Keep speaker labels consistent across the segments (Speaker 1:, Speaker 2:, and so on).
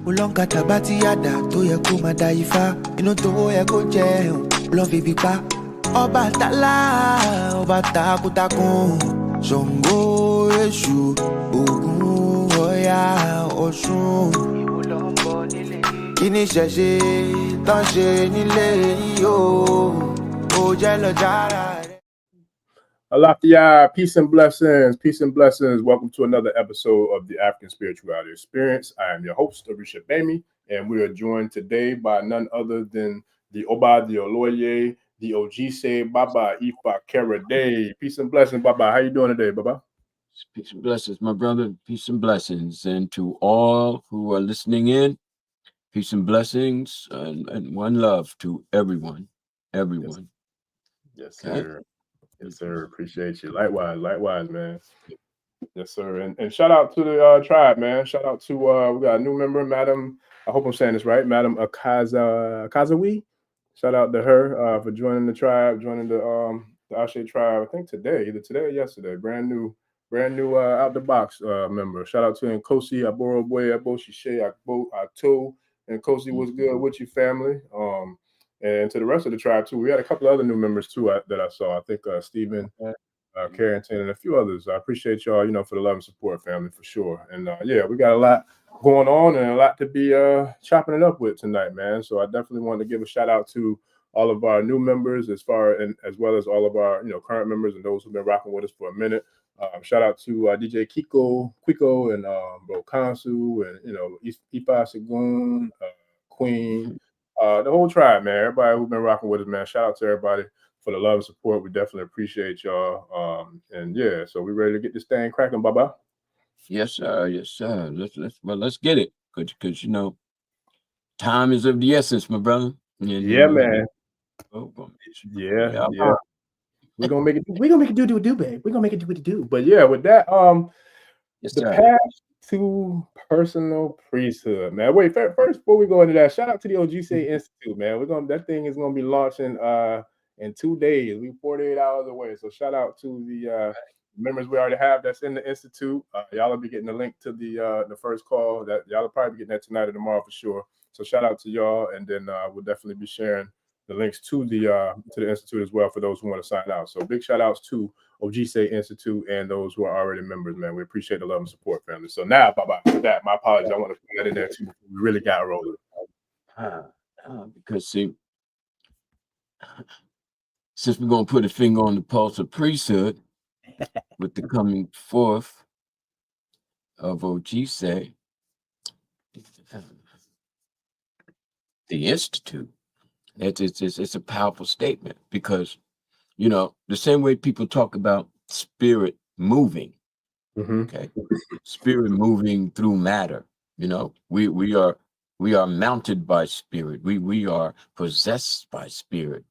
Speaker 1: Ulonka tabati yada tó yẹ kó máa da ifá. Inú tó yẹ kó jẹun ló fi bí pa. Ọbàtálá ọba takuntakun. Ṣàngó Èṣù Ògún Ọya Ọ̀ṣun. Kí ni ṣẹ̀ṣe tán ṣe nílé yìí o? Ó jẹ́ lọ jára rẹ̀.
Speaker 2: Alafia, peace and blessings, peace and blessings. Welcome to another episode of the African Spirituality Experience. I am your host, Orisha Power, and we are joined today by none other than the Oba, the Oloye, the Isese, Baba, Ifa, Karade. Peace and blessings, Baba. How you doing today, Baba?
Speaker 3: Peace and blessings, my brother. Peace and blessings. And to all who are listening in, peace and blessings and one love to everyone. Everyone.
Speaker 2: Yes, sir. Okay. Yes, sir. Appreciate you. Likewise, man. Yes, sir. And shout out to the tribe, man. Shout out to we got a new member, Madam. I hope I'm saying this right, Madam Akazawi. Shout out to her for joining the tribe, joining the Ashe tribe. I think today, either today or yesterday. Brand new out the box member. Shout out to Nkosi, Aboro Boy, Aboshi Shea, Ato, and Nkosi, what's good with you, family? And to the rest of the tribe too. We had a couple other new members too that I saw. I think Stephen, Carrington, and a few others. I appreciate y'all, for the love and support, family, for sure. And yeah, we got a lot going on and a lot to be chopping it up with tonight, man. So I definitely want to give a shout out to all of our new members, as well as all of our current members and those who've been rocking with us for a minute. Shout out to DJ Quiko, and Bro Kansu, and Ifa Segun, Queen. The whole tribe, man. Everybody who's been rocking with us, man. Shout out to everybody for the love and support. We definitely appreciate y'all. And yeah, so we ready to get this thing cracking, Baba?
Speaker 3: Yes, sir. Yes, sir. Let's get it, because time is of the essence, my brother.
Speaker 2: Yeah, man. Yeah. We're gonna make it. We're gonna make it do, babe. We're gonna make it do. But yeah, with that,
Speaker 3: yes,
Speaker 2: the path to personal priesthood, man. Wait, first before we go into that, shout out to the Òrìṣà Institute, man. That thing is gonna be launching in 2 days. We're 48 hours away. So shout out to the members we already have that's in the institute. Y'all will be getting the link to the first call. That y'all will probably be getting that tonight or tomorrow for sure. So shout out to y'all, and then we'll definitely be sharing the links to the institute as well for those who want to sign out. So big shout outs to Òrìṣà Institute and those who are already members, man. We appreciate the love and support, family. So now, Baba, with that, my apologies. I want to put that in there too. We really got rolling.
Speaker 3: Because see, since we're gonna put a finger on the pulse of priesthood with the coming forth of Òrìṣà, the institute. It's a powerful statement, because the same way people talk about spirit moving, okay, spirit moving through matter. We are mounted by spirit. We are possessed by spirit.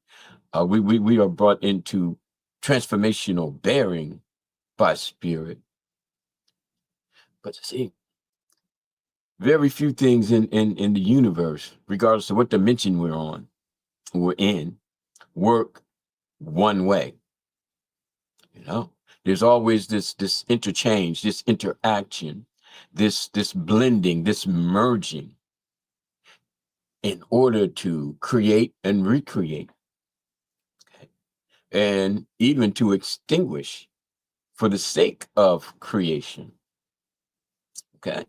Speaker 3: We are brought into transformational bearing by spirit. But see, very few things in the universe, regardless of what dimension we're in, work one way. There's always this interchange, this interaction, this blending, this merging, in order to create and recreate, okay? And even to extinguish for the sake of creation. Okay,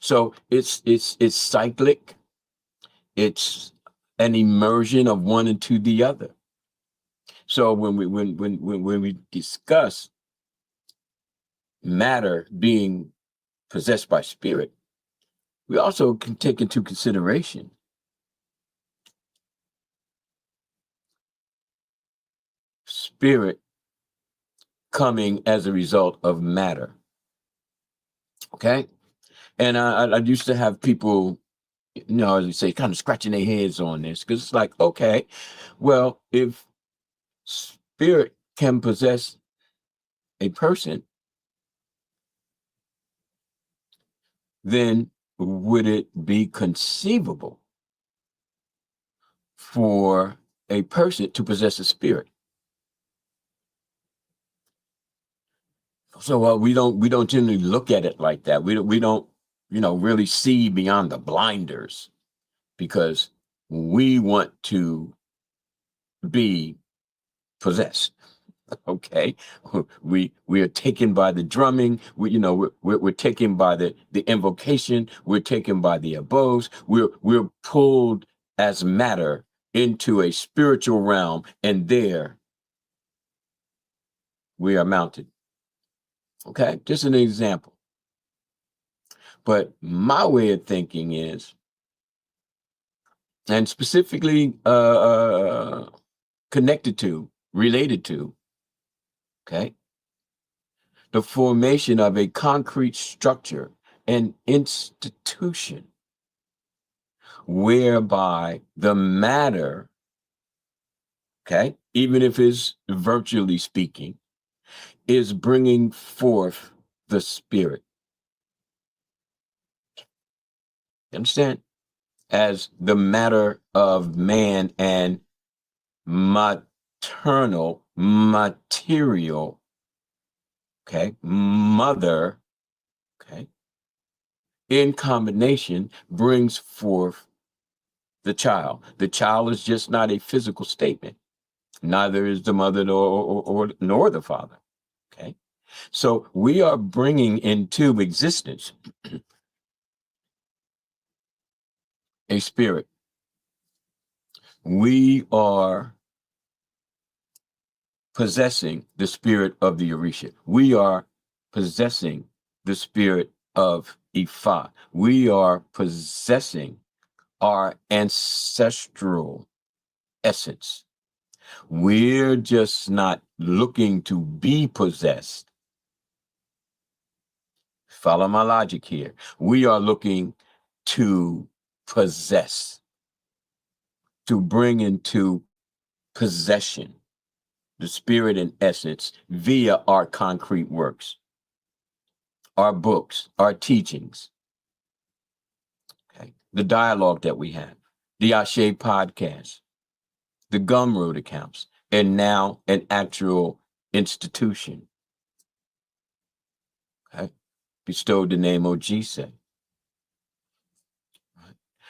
Speaker 3: so it's cyclic. It's an immersion of one into the other. So when we discuss matter being possessed by spirit, we also can take into consideration spirit coming as a result of matter. Okay, and I used to have people, as you say, kind of scratching their heads on this, because it's like, okay, well, if spirit can possess a person, then would it be conceivable for a person to possess a spirit? So we don't generally look at it like that. We don't really see beyond the blinders, because we want to be possessed. Okay, we are taken by the drumming. We're taken by the invocation. We're taken by the abodes. We're pulled as matter into a spiritual realm, and there we are mounted. Okay, just an example. But my way of thinking is, and specifically related to, okay, the formation of a concrete structure, an institution, whereby the matter, okay, even if it's virtually speaking, is bringing forth the spirit. Understand? As the matter of man and maternal, material, okay, mother, okay, in combination brings forth the child. The child is just not a physical statement. Neither is the mother nor the father. Okay, so we are bringing into existence a spirit. We are possessing the spirit of the Orisha. We are possessing the spirit of Ifa. We are possessing our ancestral essence. We're just not looking to be possessed. Follow my logic here. We are looking to possess, to bring into possession the spirit and essence via our concrete works, our books, our teachings, okay, the dialogue that we have, the Ashe podcast, the Gumroad accounts, and now an actual institution. Okay, bestowed the name Ojise.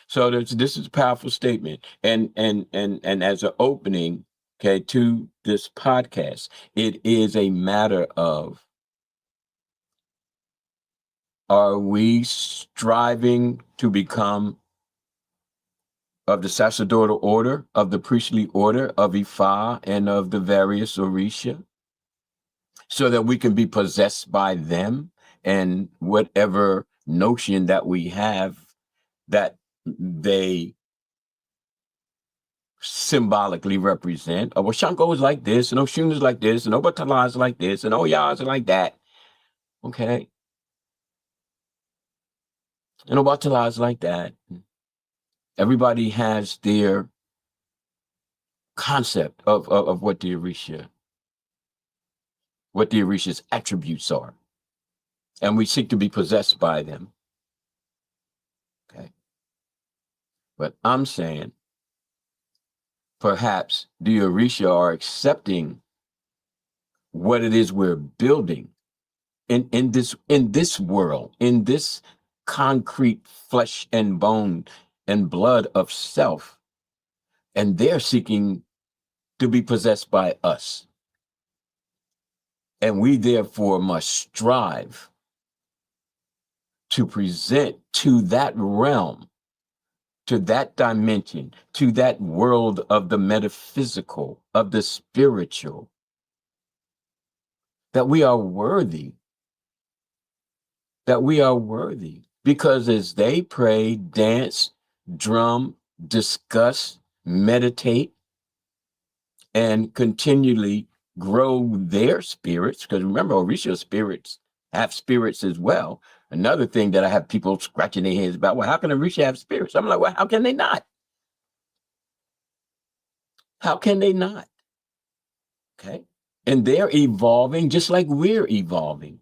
Speaker 3: So this is a powerful statement, and as an opening, okay, to this podcast, it is a matter of, are we striving to become of the sacerdotal order, of the priestly order of Ifa and of the various Orisha, so that we can be possessed by them and whatever notion that we have that they symbolically represent? Well, Shango is like this, and Oshun is like this, and Obatala is like this, and Oya is like that. Okay. And Obatala is like that. Everybody has their concept of what the Orisha's attributes are. And we seek to be possessed by them. Okay. But I'm saying, perhaps the Orisha are accepting what it is we're building in this world, in this concrete flesh and bone and blood of self, and they're seeking to be possessed by us. And we therefore must strive to present to that realm, to that dimension, to that world of the metaphysical, of the spiritual, that we are worthy, because as they pray, dance, drum, discuss, meditate, and continually grow their spirits, because remember, Orisha spirits have spirits as well. Another thing that I have people scratching their heads about, well, how can Orisha have spirits? I'm like, well, how can they not? How can they not? Okay. And they're evolving just like we're evolving.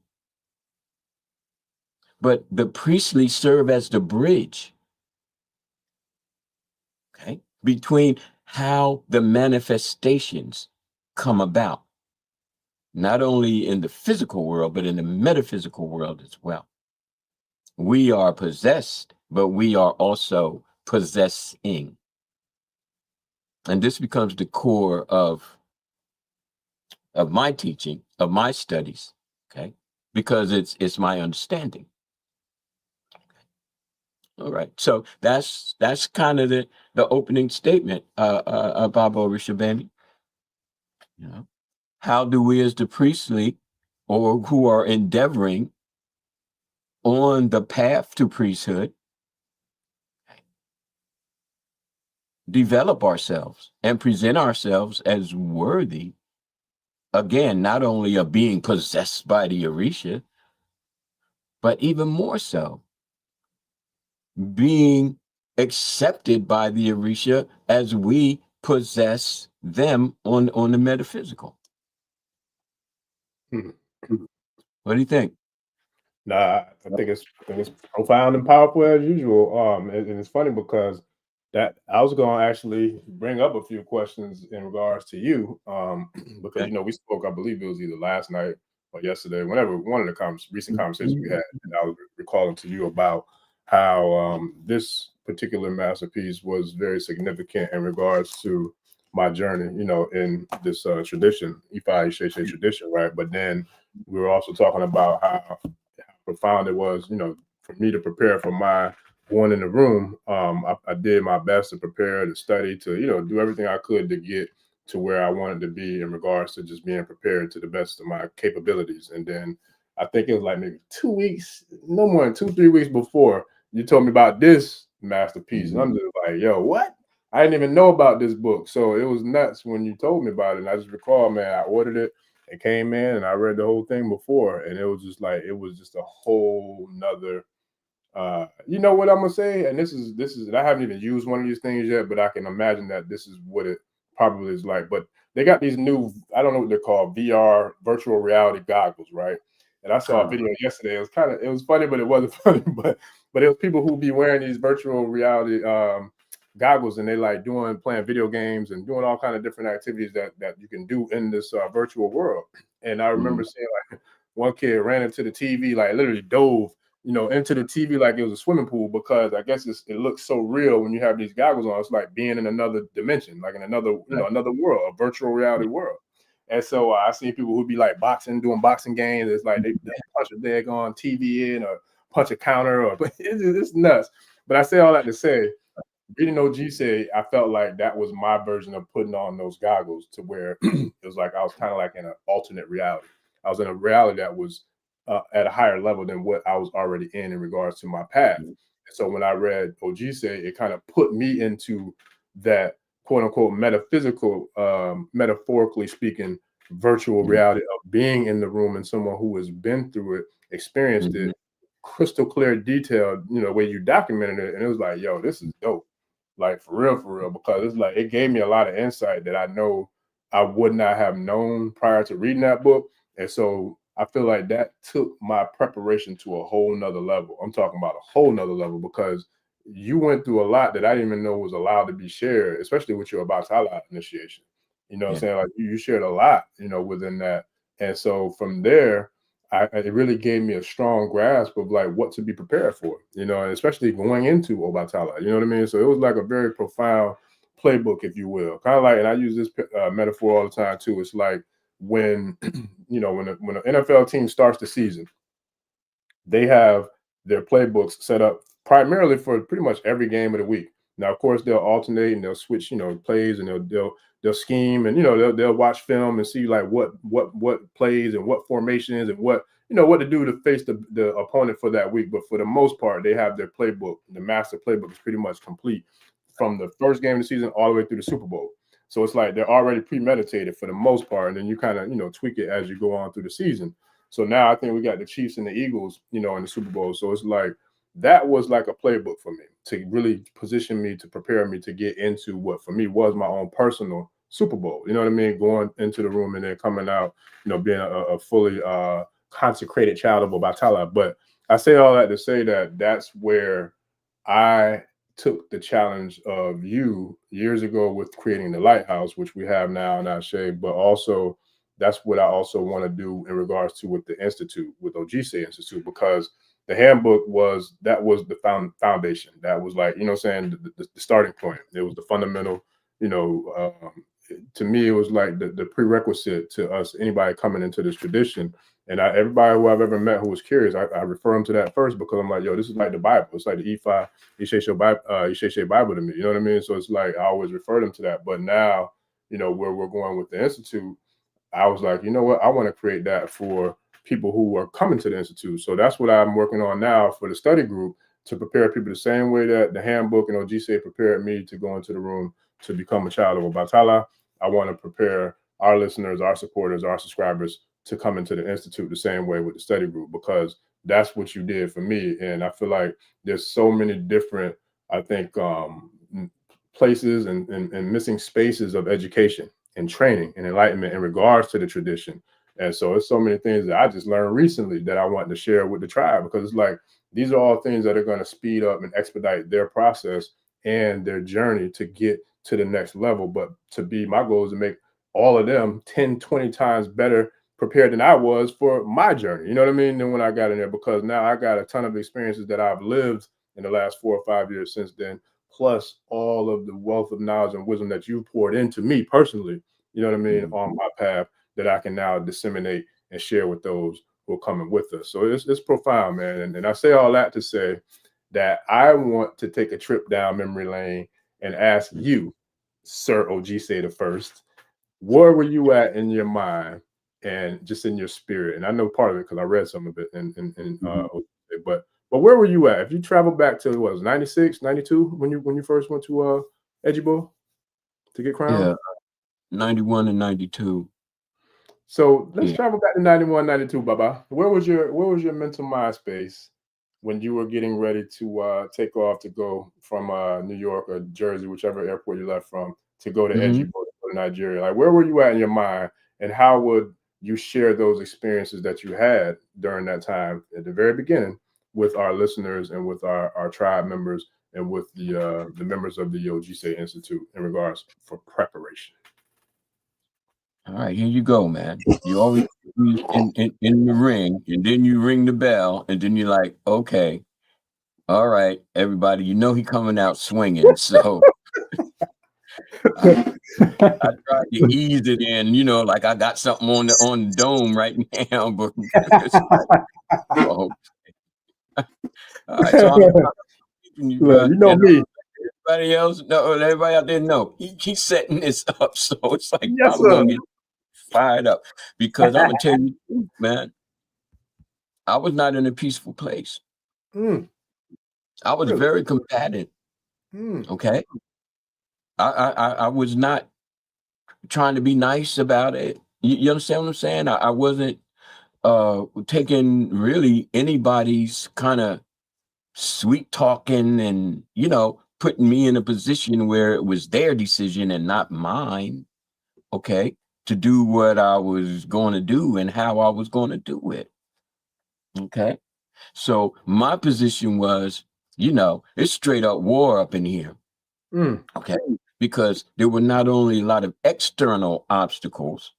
Speaker 3: But the priestly serve as the bridge, okay, between how the manifestations come about, not only in the physical world, but in the metaphysical world as well. We are possessed, but we are also possessing. And this becomes the core of my teaching, of my studies, okay? Because it's my understanding. All right. So that's kind of the opening statement, Baba Orisha Bami. You know, how do we as the priestly, or who are endeavoring on the path to priesthood, develop ourselves and present ourselves as worthy, again, not only of being possessed by the Orisha, but even more so, being accepted by the Orisha as we possess them on the metaphysical. What do you think?
Speaker 2: Nah, I think it's profound and powerful as usual. And it's funny because that I was going to actually bring up a few questions in regards to you, because we spoke. I believe it was either last night or yesterday, whenever one of the recent conversations we had, and I was recalling to you about how this particular masterpiece was very significant in regards to my journey, in this tradition, Ifa Isese tradition, right? But then we were also talking about how profound it was, for me to prepare for my one in the room. I did my best to prepare, to study, to, do everything I could to get to where I wanted to be in regards to just being prepared to the best of my capabilities. And then I think it was like maybe 2 weeks, no more than 2-3 weeks before, you told me about this masterpiece. And I'm just like, yo, what? I didn't even know about this book. So it was nuts when you told me about it. And I just recall, man, I ordered it. It came in and I read the whole thing before, and it was just a whole nother, you know what I'm gonna say? And this is I haven't even used one of these things yet, but I can imagine that this is what it probably is like. But they got these new, I don't know what they're called, VR, virtual reality goggles, right? And I saw a video yesterday. It was funny, but it wasn't funny. But it was people who be wearing these virtual reality goggles, and they playing video games and doing all kind of different activities that you can do in this virtual world. And I remember seeing one kid ran into the TV, literally dove, into the TV like it was a swimming pool, because I guess it looks so real when you have these goggles on. It's like being in another dimension, like in another, another world, a virtual reality world. And so I seen people who be boxing, doing boxing games. It's like they punch a daggone TV in or punch a counter, or it's nuts. But I say all that to say, reading OG I felt like that was my version of putting on those goggles, to where it was like I was kind of like in an alternate reality. I was in a reality that was at a higher level than what I was already in regards to my path. And so when I read OG it kind of put me into that quote unquote metaphysical, metaphorically speaking, virtual reality of being in the room and someone who has been through it, experienced it, crystal clear detail, the way you documented it. And it was like, yo, this is dope. Like for real, because it's like it gave me a lot of insight that I know I would not have known prior to reading that book. And so I feel like that took my preparation to a whole nother level. I'm talking about a whole nother level, because you went through a lot that I didn't even know was allowed to be shared, especially with your Obatala initiation. You know what I'm saying? Like you shared a lot, within that. And so from there, it really gave me a strong grasp of what to be prepared for, and especially going into Obatala, you know what I mean? So it was like a very profound playbook, if you will. Kind of like, and I use this metaphor all the time too. It's like when, when an NFL team starts the season, they have their playbooks set up primarily for pretty much every game of the week. Now, of course, they'll alternate and they'll switch, plays, and they'll scheme, and they'll watch film and see what plays and what formations and what to do to face the opponent for that week. But for the most part, they have their playbook. The master playbook is pretty much complete from the first game of the season all the way through the Super Bowl. So it's like they're already premeditated for the most part, and then you kind of tweak it as you go on through the season. So now I think we got the Chiefs and the Eagles, in the Super Bowl. So it's like that was like a playbook for me to really position me, to prepare me to get into what for me was my own personal Super Bowl. You know what I mean? Going into the room and then coming out, being a fully consecrated child of Obatala. But I say all that to say that that's where I took the challenge of you years ago with creating the Lighthouse, which we have now in Ashe, but also that's what I also want to do in regards to with the Institute, with OGC Institute, because the handbook was the foundation. That was like, you know what I'm saying, the starting point. It was the fundamental, you know, to me, it was like the prerequisite to us, anybody coming into this tradition. And everybody who I've ever met who was curious, I refer them to that first, because I'm like, yo, this is like the Bible. It's like the Isese Bible to me. You know what I mean? So it's like, I always refer them to that. But now, you know, where we're going with the Institute, I was like, you know what? I want to create that for people who are coming to the Institute. So that's what I'm working on now for the study group, to prepare people the same way that the handbook and Ojise prepared me to go into the room to become a child of Obatala. I want to prepare our listeners, our supporters, our subscribers to come into the Institute the same way with the study group, because that's what you did for me. And I feel like there's so many different, I think, places and missing spaces of education and training and enlightenment in regards to the tradition. And so it's so many things that I just learned recently that I want to share with the tribe, because it's like, these are all things that are going to speed up and expedite their process and their journey to get to the next level. But my goal is to make all of them 10, 20 times better prepared than I was for my journey. You know what I mean? Than when I got in there, because now I got a ton of experiences that I've lived in the last 4 or 5 years since then, plus all of the wealth of knowledge and wisdom that you poured into me personally, you know what I mean, on my path, that I can now disseminate and share with those who are coming with us. So it's profound, man. And I say all that to say that I want to take a trip down memory lane and ask you, Sir Ojise the First, where were you at in your mind and just in your spirit? And I know part of it because I read some of it but where were you at? If you travel back to, what was it, 96, 92 when you first went to Ejibo to get crowned?
Speaker 3: Yeah, 91 and 92.
Speaker 2: So let's travel back to 91, 92, Baba. Where was your mental mind space when you were getting ready to take off to go from New York or Jersey, whichever airport you left from, to go to Ejibo, to go to Nigeria? Like, where were you at in your mind, and how would you share those experiences that you had during that time at the very beginning with our listeners and with our tribe members and with the members of the Ojise Institute in regards for preparation?
Speaker 3: All right, here you go, man. You always in the ring, and then you ring the bell, and then you're like, okay, all right, everybody, you know he coming out swinging. So I tried to ease it in, you know, like I got something on the dome right now, but it's like, oh, all right. So you know me. Everybody else, no, everybody out there, no, he's setting this up, so it's like, yes, I'm gonna get fired up, because I'm gonna tell you, man, I was not in a peaceful place. I was very combative. Okay, I was not trying to be nice about it. You understand what I'm saying? I wasn't taking really anybody's kind of sweet talking and, you know, putting me in a position where it was their decision and not mine, okay, to do what I was going to do and how I was going to do it. Okay. So my position was, you know, it's straight up war up in here. Okay. Because there were not only a lot of external obstacles,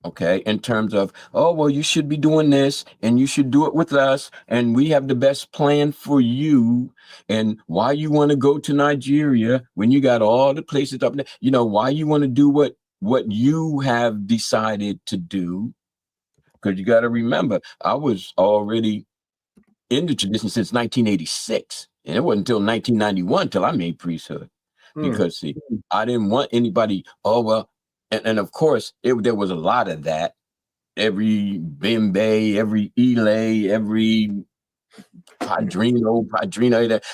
Speaker 3: okay, in terms of, oh, well, you should be doing this and you should do it with us, and we have the best plan for you, and why you want to go to Nigeria when you got all the places up there, you know, why you want to do what you have decided to do. Because you got to remember, I was already in the tradition since 1986, and it wasn't until 1991 till I made priesthood. Because see, I didn't want anybody, oh, well, and of course, there was a lot of that. Every Bimbe, every Ile, every Padrino,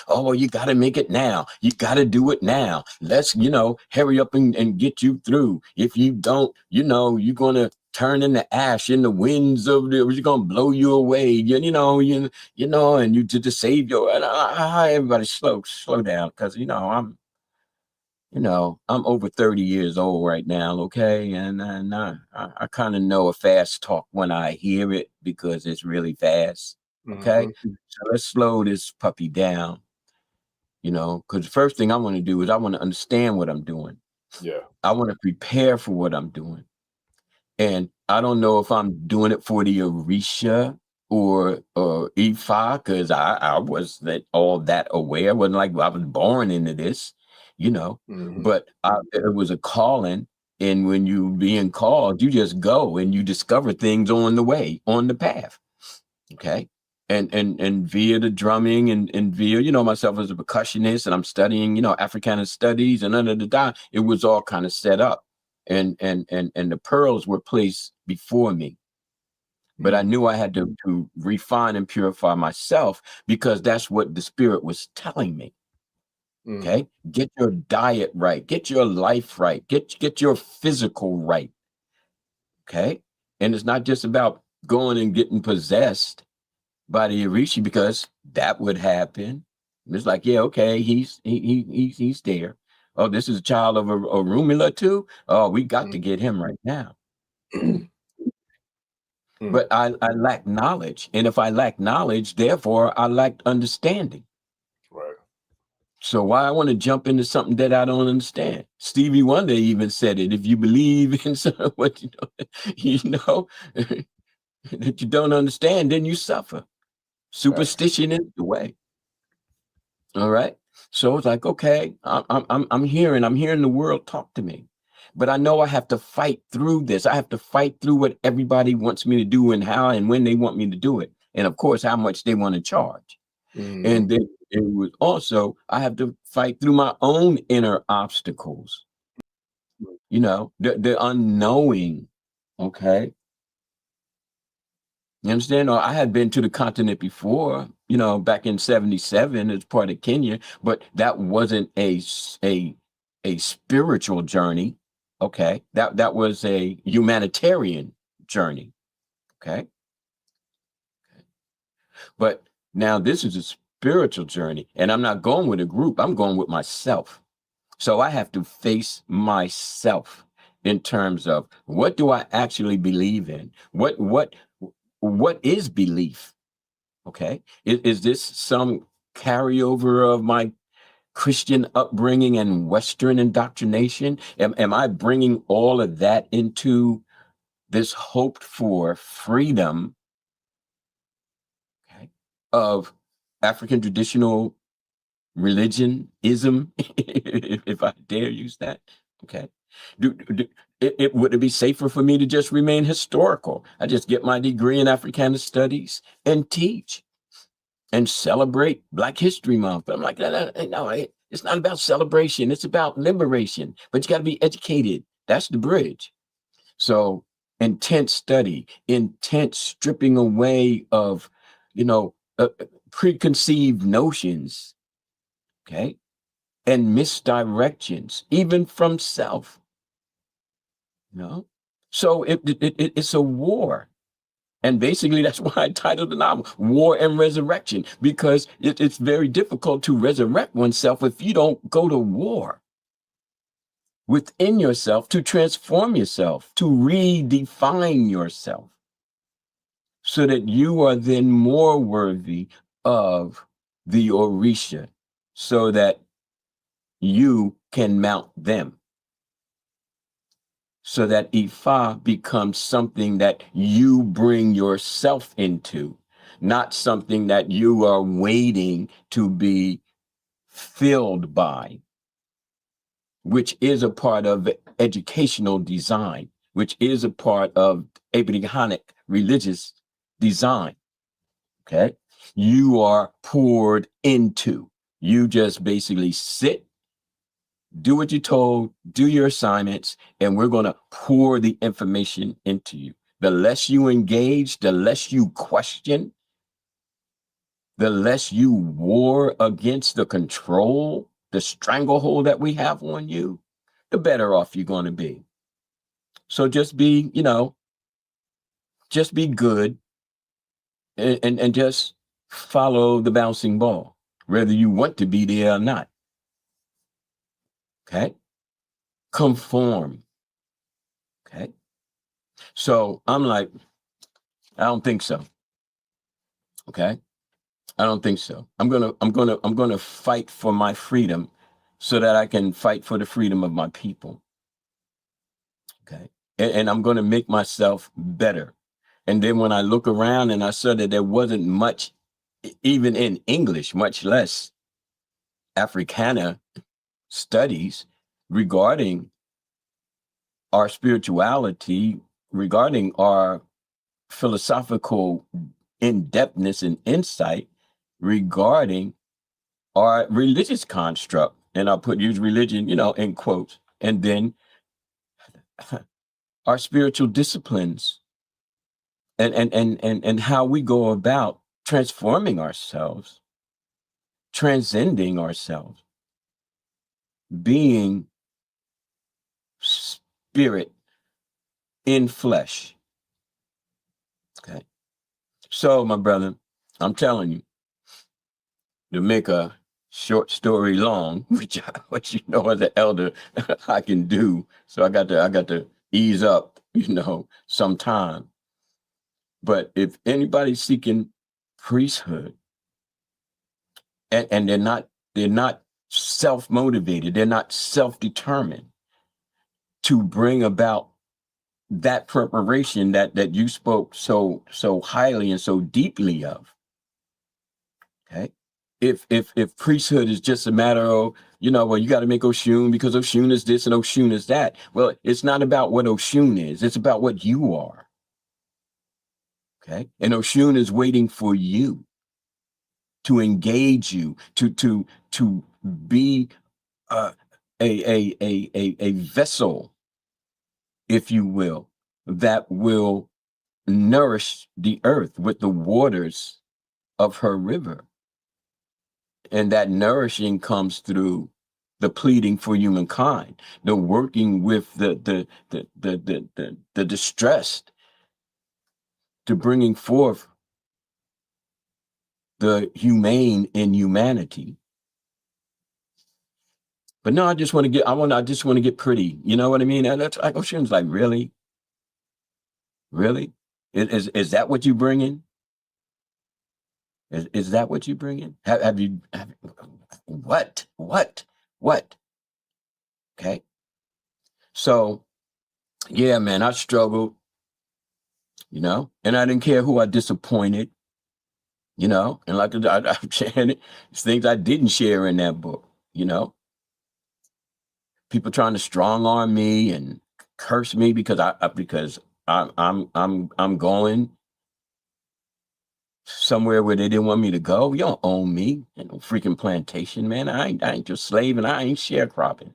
Speaker 3: oh, well, you got to make it now. You got to do it now. Let's, you know, hurry up and get you through. If you don't, you know, you're going to turn into ash in the winds of you're going to blow you away. You know, and you to save your, everybody slow down. Because, I'm over 30 years old right now, okay? And I kind of know a fast talk when I hear it, because it's really fast, okay? So let's slow this puppy down, because the first thing I want to do is I want to understand what I'm doing.
Speaker 2: Yeah.
Speaker 3: I want to prepare for what I'm doing. And I don't know if I'm doing it for the Orisha or Ifa, because I wasn't all that aware. It wasn't like I was born into this, you know. But it was a calling, and when you being called, you just go and you discover things on the way, on the path. Okay. And via the drumming and via, you know, myself as a percussionist, and I'm studying, you know, Africana studies, and under the dime, it was all kind of set up, and the pearls were placed before me. But I knew I had to refine and purify myself, because that's what the spirit was telling me. Okay. Get your diet right, get your life right, get your physical right. Okay. And it's not just about going and getting possessed by the Orisha, because that would happen. It's like, yeah, okay, he's there. Oh, this is a child of a Rumula too. Oh, we got to get him right now. But I lack knowledge, and if I lack knowledge, therefore I lack understanding.
Speaker 2: Right.
Speaker 3: So why I want to jump into something that I don't understand? Stevie Wonder even said it. If you believe in what you know that you don't understand, then you suffer. Superstition is the way. All right. So it's like, okay, I'm hearing the world talk to me, but I know I have to fight through this. I have to fight through what everybody wants me to do, and how and when they want me to do it, and of course how much they want to charge. And then it was also, I have to fight through my own inner obstacles. You know, the unknowing. Okay. You understand? Or I had been to the continent before, you know, back in '77 as part of Kenya, but that wasn't a spiritual journey. Okay. That was a humanitarian journey. Okay. But now this is a spiritual journey, and I'm not going with a group. I'm going with myself. So I have to face myself in terms of, what do I actually believe in? What is belief? Okay. Is this some carryover of my Christian upbringing and Western indoctrination? Am I bringing all of that into this hoped for freedom, okay, of African traditional religionism, if I dare use that? Okay. Would it be safer for me to just remain historical? I just get my degree in Africana studies and teach and celebrate Black History Month. But I'm like, no, it's not about celebration. It's about liberation. But you got to be educated. That's the bridge. So intense study, intense stripping away of, you know, preconceived notions, okay, and misdirections, even from self. You know, so it's a war. And basically, that's why I titled the novel War and Resurrection, because it's very difficult to resurrect oneself if you don't go to war within yourself, to transform yourself, to redefine yourself, so that you are then more worthy of the Orisha, so that you can mount them. So that Ifa becomes something that you bring yourself into, not something that you are waiting to be filled by, which is a part of educational design, which is a part of Abrahamic religious design. Okay. You are poured into. You just basically sit, do what you're told, do your assignments, and we're going to pour the information into you. The less you engage, the less you question, the less you war against the control, the stranglehold that we have on you, the better off you're going to be. So just be, you know, just be good, and just follow the bouncing ball, whether you want to be there or not. Okay. Conform. Okay. So I'm like, I don't think so. Okay. I don't think so. I'm gonna fight for my freedom, so that I can fight for the freedom of my people. Okay. And I'm gonna make myself better. And then when I look around and I saw that there wasn't much, even in English, much less Africana studies regarding our spirituality, regarding our philosophical in-depthness and insight, regarding our religious construct. And I'll use religion, in quotes, and then our spiritual disciplines and how we go about transforming ourselves, transcending ourselves, being spirit in flesh. Okay. So, my brother, I'm telling you, to make a short story long, which you know as an elder I can do. So I got to ease up, sometime. But if anybody's seeking priesthood and they're not self-motivated, they're not self-determined to bring about that preparation that you spoke so highly and so deeply of. Okay. If priesthood is just a matter of, well, you got to make Oshun because Oshun is this and Oshun is that. Well, it's not about what Oshun is. It's about what you are. Okay. And Oshun is waiting for you to engage you, to be a vessel, if you will, that will nourish the earth with the waters of her river. And that nourishing comes through the pleading for humankind, the working with the distressed, to bringing forth the humane in humanity. But no, I just want to get pretty. You know what I mean? And that's like Ocean's like, really? Really? Is that what you bring in? Is that what you bring in? Have you what? Okay. So yeah, man, I struggled, and I didn't care who I disappointed, and like I'm sharing it, it's things I didn't share in that book, people trying to strong arm me and curse me because I'm going somewhere where they didn't want me to go. You don't own me in no freaking plantation, man. I ain't your slave and I ain't sharecropping.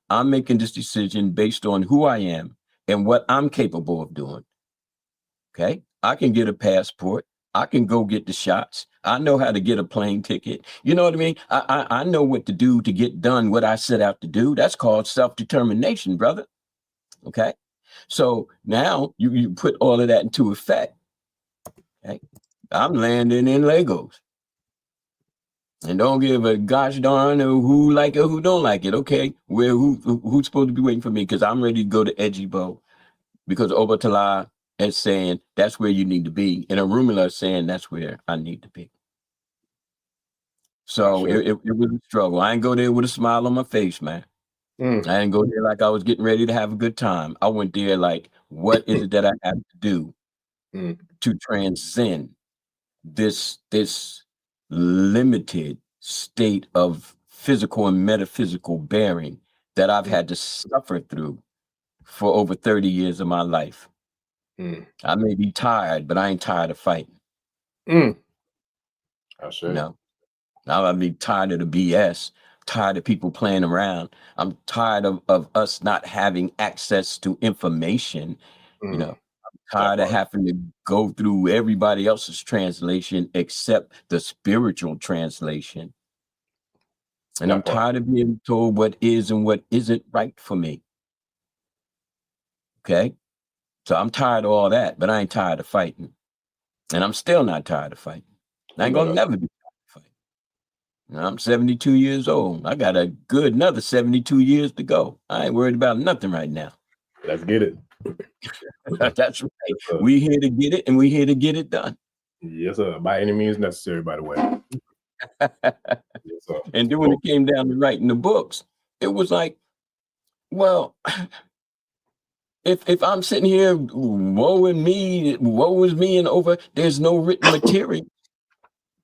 Speaker 3: I'm making this decision based on who I am and what I'm capable of doing. Okay. I can get a passport. I can go get the shots. I know how to get a plane ticket. You know what I mean? I know what to do to get done what I set out to do. That's called self-determination, brother. Okay. So now you put all of that into effect. Okay. I'm landing in Legos. And don't give a gosh darn who like it, who don't like it. Okay. Who's supposed to be waiting for me? Because I'm ready to go to Ejibo. Because Obatala is saying that's where you need to be. And Arumila is saying that's where I need to be. So it was a struggle. I didn't go there with a smile on my face, man. I didn't go there like I was getting ready to have a good time. I went there like, what is it that I have to do to transcend this limited state of physical and metaphysical bearing that I've had to suffer through for over 30 years of my life. I may be tired, but I ain't tired of fighting. Now I be tired of the BS, tired of people playing around. I'm tired of us not having access to information. I'm tired of having to go through everybody else's translation except the spiritual translation. And I'm tired of being told what is and what isn't right for me. Okay? So I'm tired of all that, but I ain't tired of fighting. And I'm still not tired of fighting. I ain't gonna never be tired of fighting. I'm 72 years old. I got a good another 72 years to go. I ain't worried about nothing right now.
Speaker 2: Let's get it.
Speaker 3: That's right. Yes, we here to get it, and we here to get it done.
Speaker 2: Yes, sir. By any means necessary, by the way.
Speaker 3: Yes, sir. And then when it came down to writing the books, it was like, well, if I'm sitting here, woe is me, and over, there's no written material.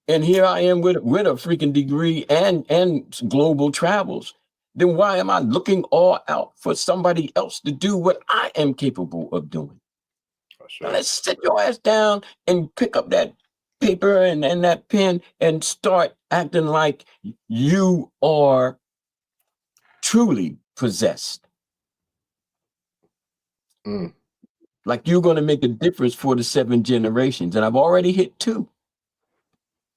Speaker 3: And here I am with a freaking degree and global travels. Then why am I looking all out for somebody else to do what I am capable of doing?
Speaker 2: Sure.
Speaker 3: Now let's sit your ass down and pick up that paper and that pen and start acting like you are truly possessed. Like you're going to make a difference for the 7 generations. And I've already hit 2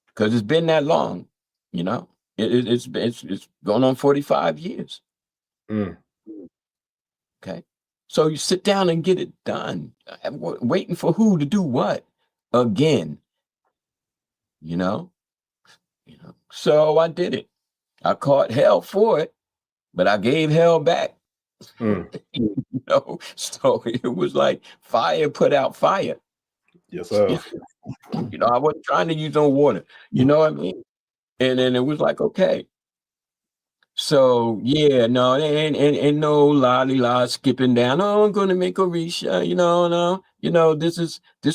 Speaker 3: because it's been that long, you know. It's going on 45 years. Okay. So you sit down and get it done. Waiting for who to do what again? You know. So I did it. I caught hell for it, but I gave hell back. You know, so it was like fire put out fire.
Speaker 2: Yes, sir.
Speaker 3: You know, I wasn't trying to use no water. You know what I mean? And then it was like, okay. So yeah, no, and no la skipping down. Oh, I'm gonna make Orisha, no, this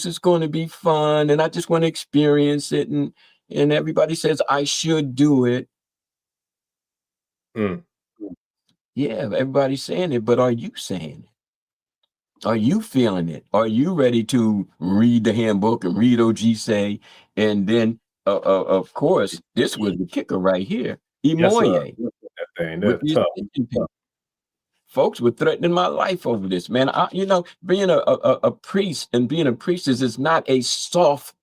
Speaker 3: is gonna be fun, and I just want to experience it, and everybody says I should do it. Yeah, everybody's saying it, but are you saying it? Are you feeling it? Are you ready to read the handbook and read OG and then of course this was the kicker right here. Imoye.
Speaker 2: That thing, that's tough.
Speaker 3: Folks were threatening my life over this, man. Being a priest and being a priestess is not a soft,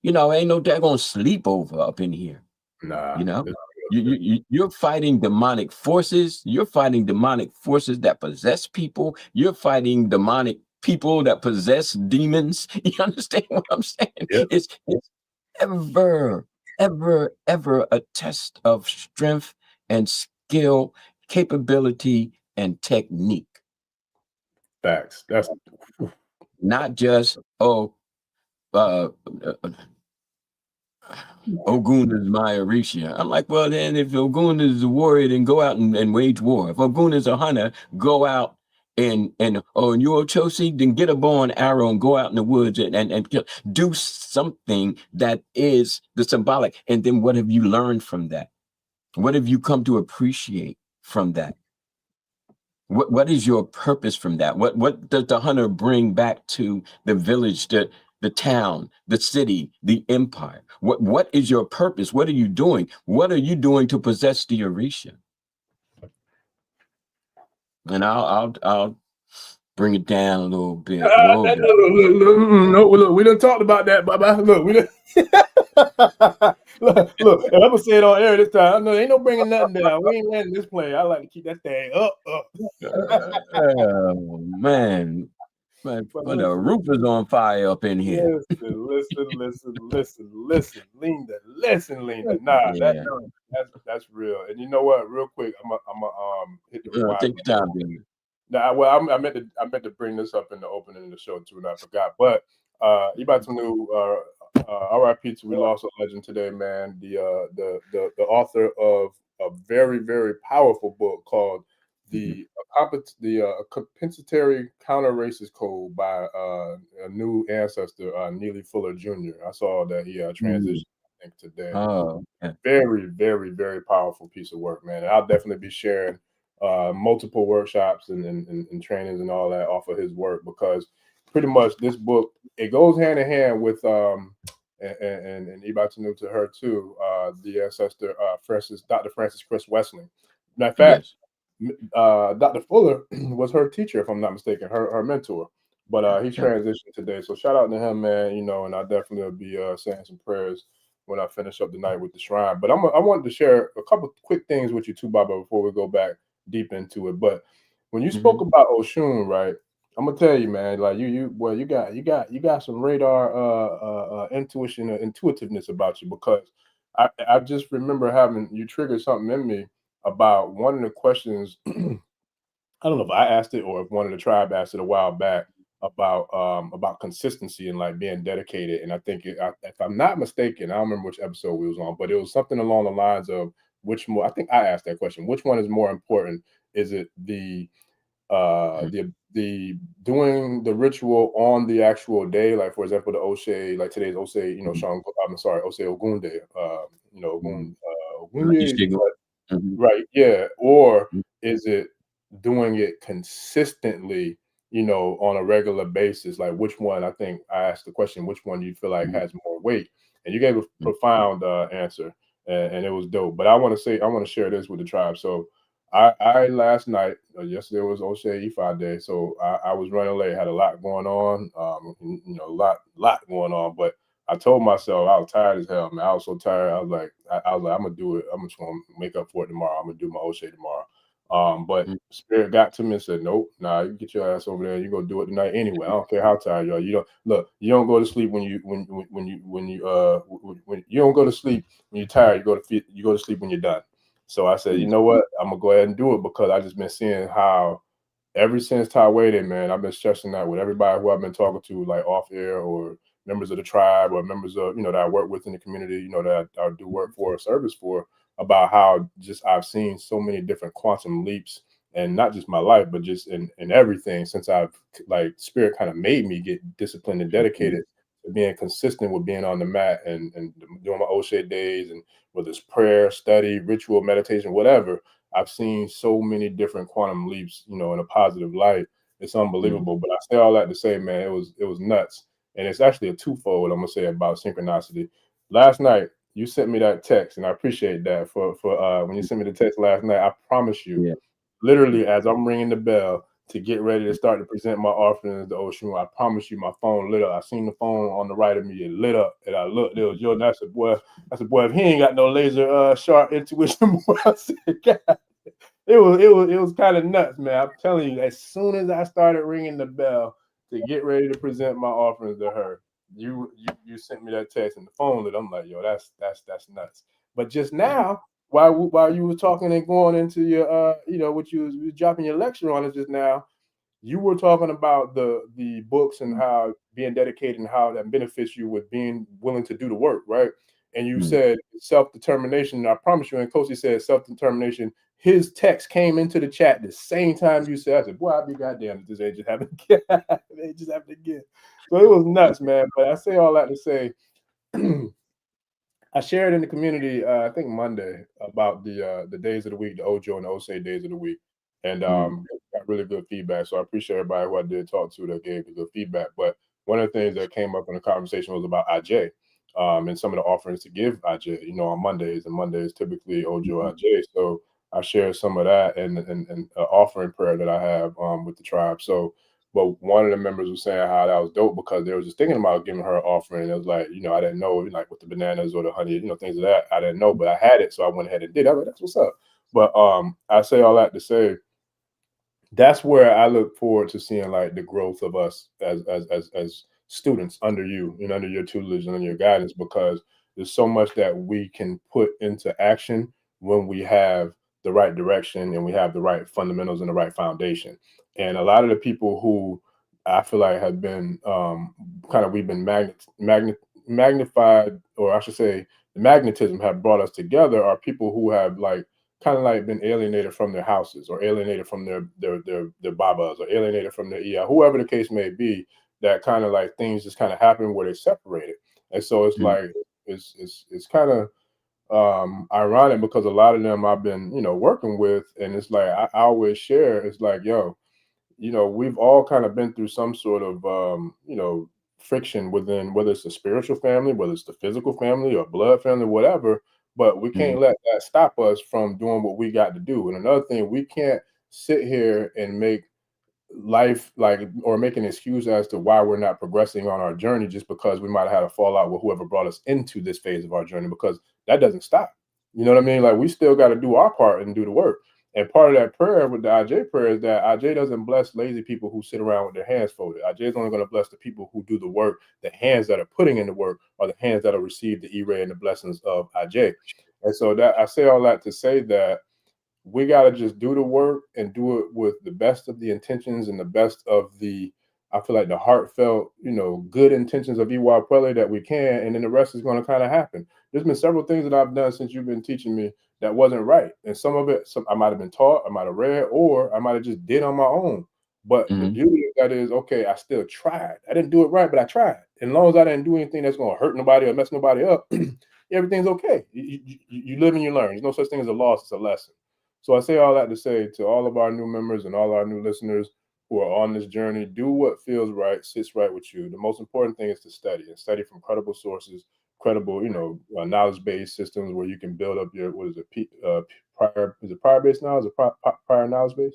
Speaker 3: ain't no daggone sleepover up in here.
Speaker 2: Nah.
Speaker 3: You're fighting demonic forces. You're fighting demonic forces that possess people. You're fighting demonic people that possess demons. You understand what I'm saying?
Speaker 2: Yep.
Speaker 3: It's ever a test of strength and skill, capability, and technique.
Speaker 2: Facts. That's
Speaker 3: not just Ogun is my Orisha. I'm like, well, then if Ogun is a warrior, then go out and wage war. If Ogun is a hunter, go out and you're Ochosi, then get a bow and arrow and go out in the woods and do something that is the symbolic. And then what have you learned from that? What have you come to appreciate from that? What is your purpose from that? What does the hunter bring back to the village, the town, the city, the empire? What is your purpose? What are you doing? What are you doing to possess the Orisha? And I'll bring it down a little bit.
Speaker 2: Look, we done talked about that, Baba. Look, we done look, and I'm gonna say it on air this time. No, ain't no bringing nothing down. We ain't letting this play. I like to keep that thing up.
Speaker 3: Oh, man. But the roof is on fire up in here.
Speaker 2: Listen, Linda. Nah, that's real. And you know what? Real quick, I'm hit the rewind.
Speaker 3: Take your time, baby.
Speaker 2: Nah, well, I meant to bring this up in the opening of the show too, and I forgot. But RIP to we lost a legend today, man. The author of a very, very powerful book called The Compensatory Counter-Racist Code by a new ancestor, Neely Fuller Jr. I saw that he transitioned, I think, today.
Speaker 3: Oh, yeah.
Speaker 2: Very, very, very powerful piece of work, man. And I'll definitely be sharing multiple workshops and trainings and all that off of his work, because pretty much this book, it goes hand in hand with and Ibatanu to her too, the ancestor Dr. Francis Chris Wessling. Matter of fact, yes. Dr. Fuller was her teacher, if I'm not mistaken, her mentor. But he transitioned today, so shout out to him, man. And I definitely will be saying some prayers when I finish up the night with the shrine. But I wanted to share a couple quick things with you too, Baba, before we go back deep into it. But when you spoke about Oshun, right? I'm gonna tell you, man, like you got some radar intuition or intuitiveness about you, because I just remember having you trigger something in me about one of the questions. I don't know if I asked it or if one of the tribe asked it a while back about consistency and like being dedicated. And I think if I'm not mistaken, I don't remember which episode we was on, but it was something along the lines of I think I asked that question: which one is more important? Is it the the doing the ritual on the actual day, like for example, the Oshe, like today's Oshe, I'm sorry, Oshe Ogunde, Ogunye, right, yeah, or is it doing it consistently, on a regular basis? Like which one? I think I asked the question, which one do you feel like has more weight? And you gave a profound answer, and it was dope. But I want to share this with the tribe. So I last night, yesterday was Oshe Ifa day, so I was running late, had a lot going on, a lot going on, but I told myself I was tired as hell, man. I was so tired. I was like, I'm gonna do it. I'm just gonna make up for it tomorrow. I'm gonna do my Oshe tomorrow. But Spirit got to me and said, nope, nah, you get your ass over there. You gonna do it tonight anyway. I don't care how tired you are. You don't go to sleep when you don't go to sleep when you're tired. You go to sleep when you're done. So I said, you know what? I'm gonna go ahead and do it because I just been seeing how ever since Tawede, man, I've been stressing that with everybody who I've been talking to, like off air or members of the tribe or members of, that I work with in the community, that I do work for or service for, about how just I've seen so many different quantum leaps, and not just my life, but just in everything since I've, like, Spirit kind of made me get disciplined and dedicated to being consistent with being on the mat and doing my Oshe days, and whether it's prayer, study, ritual, meditation, whatever. I've seen so many different quantum leaps, in a positive light. It's unbelievable. But I say all that to say, man, it was nuts. And it's actually a twofold, I'm gonna say, about synchronicity. Last night, you sent me that text, and I appreciate that for when you sent me the text last night. I promise you, literally, as I'm ringing the bell to get ready to start to present my offerings to Oshun, I promise you, my phone lit up. I seen the phone on the right of me, it lit up, and I looked. It was your. I said, boy, if he ain't got no laser sharp intuition, boy, I said, God. It was kind of nuts, man. I'm telling you, as soon as I started ringing the bell to get ready to present my offerings to her, you sent me that text and the phone lit. I'm like, yo, that's nuts. But just now, while you were talking and going into your what you was dropping your lecture on it just now, you were talking about the books and how being dedicated and how that benefits you with being willing to do the work, right? And you said self-determination. I promise you, and Kosi said self-determination. His text came into the chat the same time you said. I said, boy, I'd be goddamn if this ain't just happened again. It just happened again. So it was nuts, man. But I say all that to say, I shared in the community, I think Monday, about the days of the week, the Ojo and the Osei days of the week, and got really good feedback. So I appreciate everybody who I did talk to that gave the good feedback. But one of the things that came up in the conversation was about IJ, and some of the offerings to give IJ, on Mondays, and Mondays typically Ojo IJ. So I shared some of that and offering prayer that I have with the tribe. So. But one of the members was saying how that was dope because they were just thinking about giving her an offering. It was like, I didn't know, like with the bananas or the honey, things of that. I didn't know, but I had it, so I went ahead and did it. I was like, that's what's up. But I say all that to say that's where I look forward to seeing, like, the growth of us as students under you and under your tutelage and under your guidance, because there's so much that we can put into action when we have the right direction and we have the right fundamentals and the right foundation. And a lot of the people who I feel like have been we've been magnified, or I should say the magnetism have brought us together, are people who have, like, kind of like been alienated from their houses, or alienated from their babas, or alienated from their whoever the case may be. That kind of, like, things just kind of happen where they separated, and so it's like it's kind of ironic, because a lot of them I've been working with, and it's like I always share. It's like, yo, we've all kind of been through some sort of friction within, whether it's the spiritual family, whether it's the physical family or blood family, whatever. But we can't let that stop us from doing what we got to do. And another thing, we can't sit here and make life, like, or make an excuse as to why we're not progressing on our journey just because we might have had a fallout with whoever brought us into this phase of our journey, because that doesn't stop. You know what I mean? Like, we still got to do our part and do the work. And part of that prayer with the IJ prayer is that IJ doesn't bless lazy people who sit around with their hands folded. IJ is only going to bless the people who do the work. The hands that are putting in the work are the hands that will receive the E-ray and the blessings of IJ. And so that I say all that to say that we got to just do the work and do it with the best of the intentions and the best of the, I feel like, the heartfelt, good intentions of Iwa Pele that we can. And then the rest is going to kind of happen. There's been several things that I've done since you've been teaching me that wasn't right. And some of it, I might have been taught, I might have read, or I might have just did on my own. But the beauty of that is, okay, I still tried. I didn't do it right, but I tried. And as long as I didn't do anything that's going to hurt nobody or mess nobody up, everything's okay. You live and you learn. There's no such thing as a loss, it's a lesson. So I say all that to say to all of our new members and all our new listeners who are on this journey, do what feels right, sits right with you. The most important thing is to study and study from credible sources, credible, knowledge-based systems where you can build up your, prior based knowledge or prior knowledge base?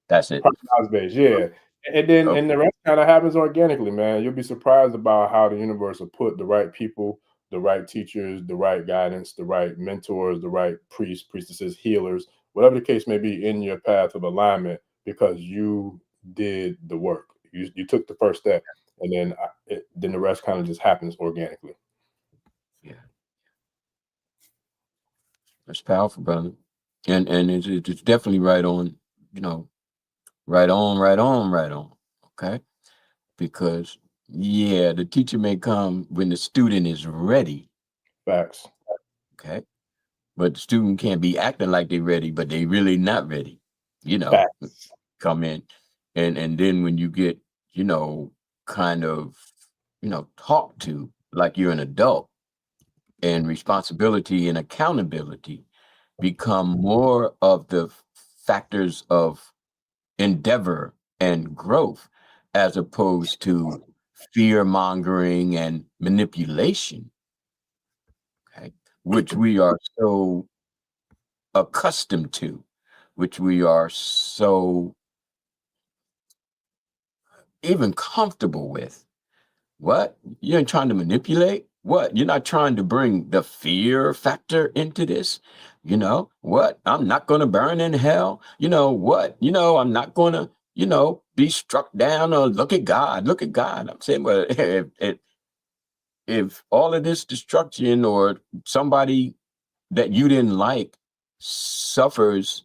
Speaker 3: That's it.
Speaker 2: Prior knowledge base, yeah. And then and the rest kind of happens organically, man. You'll be surprised about how the universe will put the right people, the right teachers, the right guidance, the right mentors, the right priests, priestesses, healers, whatever the case may be, in your path of alignment, because you did the work. You took the first step, and then the rest kind of just happens organically.
Speaker 3: Yeah, that's powerful, brother, and it's definitely right on. Right on. Okay, because the teacher may come when the student is ready.
Speaker 2: Facts.
Speaker 3: Okay, but the student can't be acting like they're ready, but they really not ready.
Speaker 2: Facts.
Speaker 3: Come in, and then when you get kind of talked to like you're an adult, and responsibility and accountability become more of the factors of endeavor and growth, as opposed to fear mongering and manipulation, okay, which we are so accustomed to, which we are so even comfortable with. What? You ain't trying to manipulate? What? You're not trying to bring the fear factor into this? What? I'm not going to burn in hell. What? I'm not going to, be struck down or look at God. Look at God. I'm saying, well, if all of this destruction or somebody that you didn't like suffers,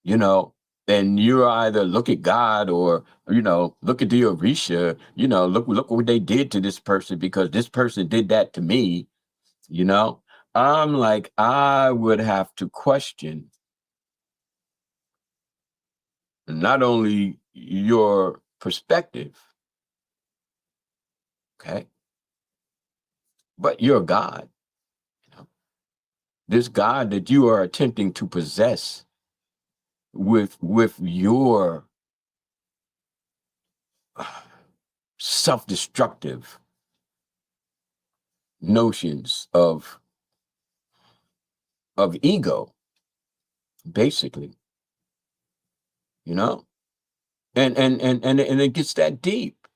Speaker 3: and you either look at God or, look at the Orisha, look what they did to this person because this person did that to me, I'm like, I would have to question not only your perspective, okay, but your God, this God that you are attempting to possess with your self-destructive notions of ego, basically, and it gets that deep.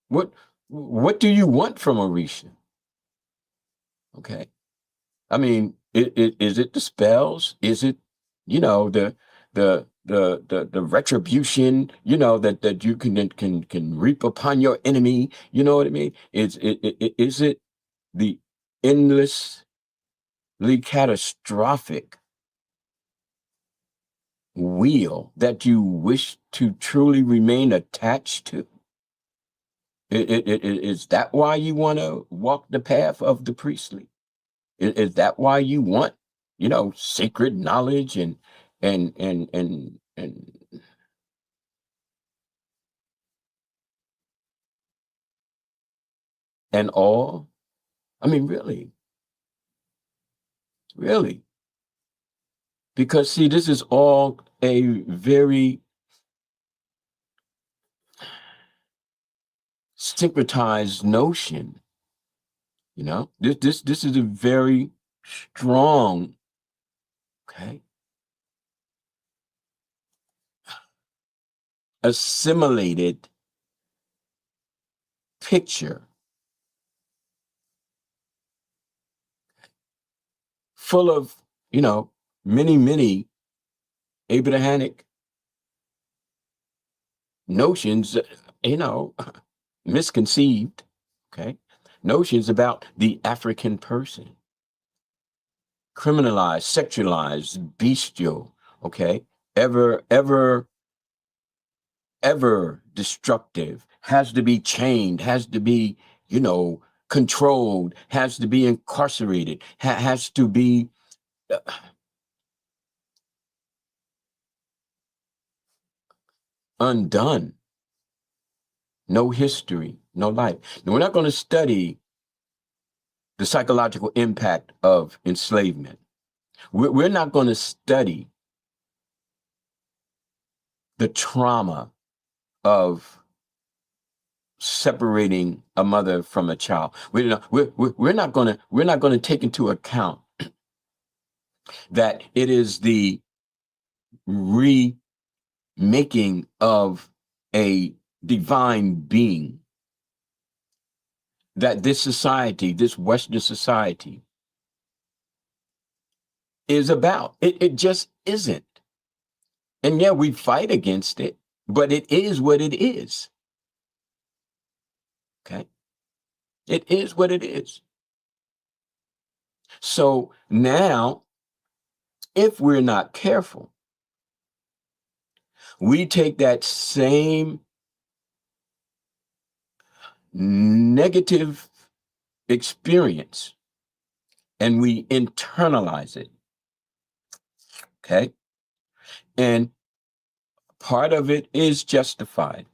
Speaker 3: What do you want from Orisha? Okay, I mean, is it the spells? Is it the retribution, that you can reap upon your enemy? You know what I mean? Is it the endlessly catastrophic wheel that you wish to truly remain attached to? Is that why you want to walk the path of the priestly? Is that why you want, sacred knowledge and all? I mean, really, because see, this is all a very syncretized notion. This is a very strong, okay, assimilated picture full of, many Abrahamic notions, misconceived, okay, notions about the African person, criminalized, sexualized, bestial, okay, ever destructive, has to be chained, has to be, controlled, has to be incarcerated, has to be undone. No history, no life. Now, we're not going to study the psychological impact of enslavement. We're not going to study the trauma of separating a mother from a child. We're not going to take into account that it is the remaking of a divine being that this society, this Western society, is about. It just isn't. And yeah, we fight against it, but it is what it is. Okay? It is what it is. So now, if we're not careful, we take that same negative experience and we internalize it. Okay? And part of it is justified.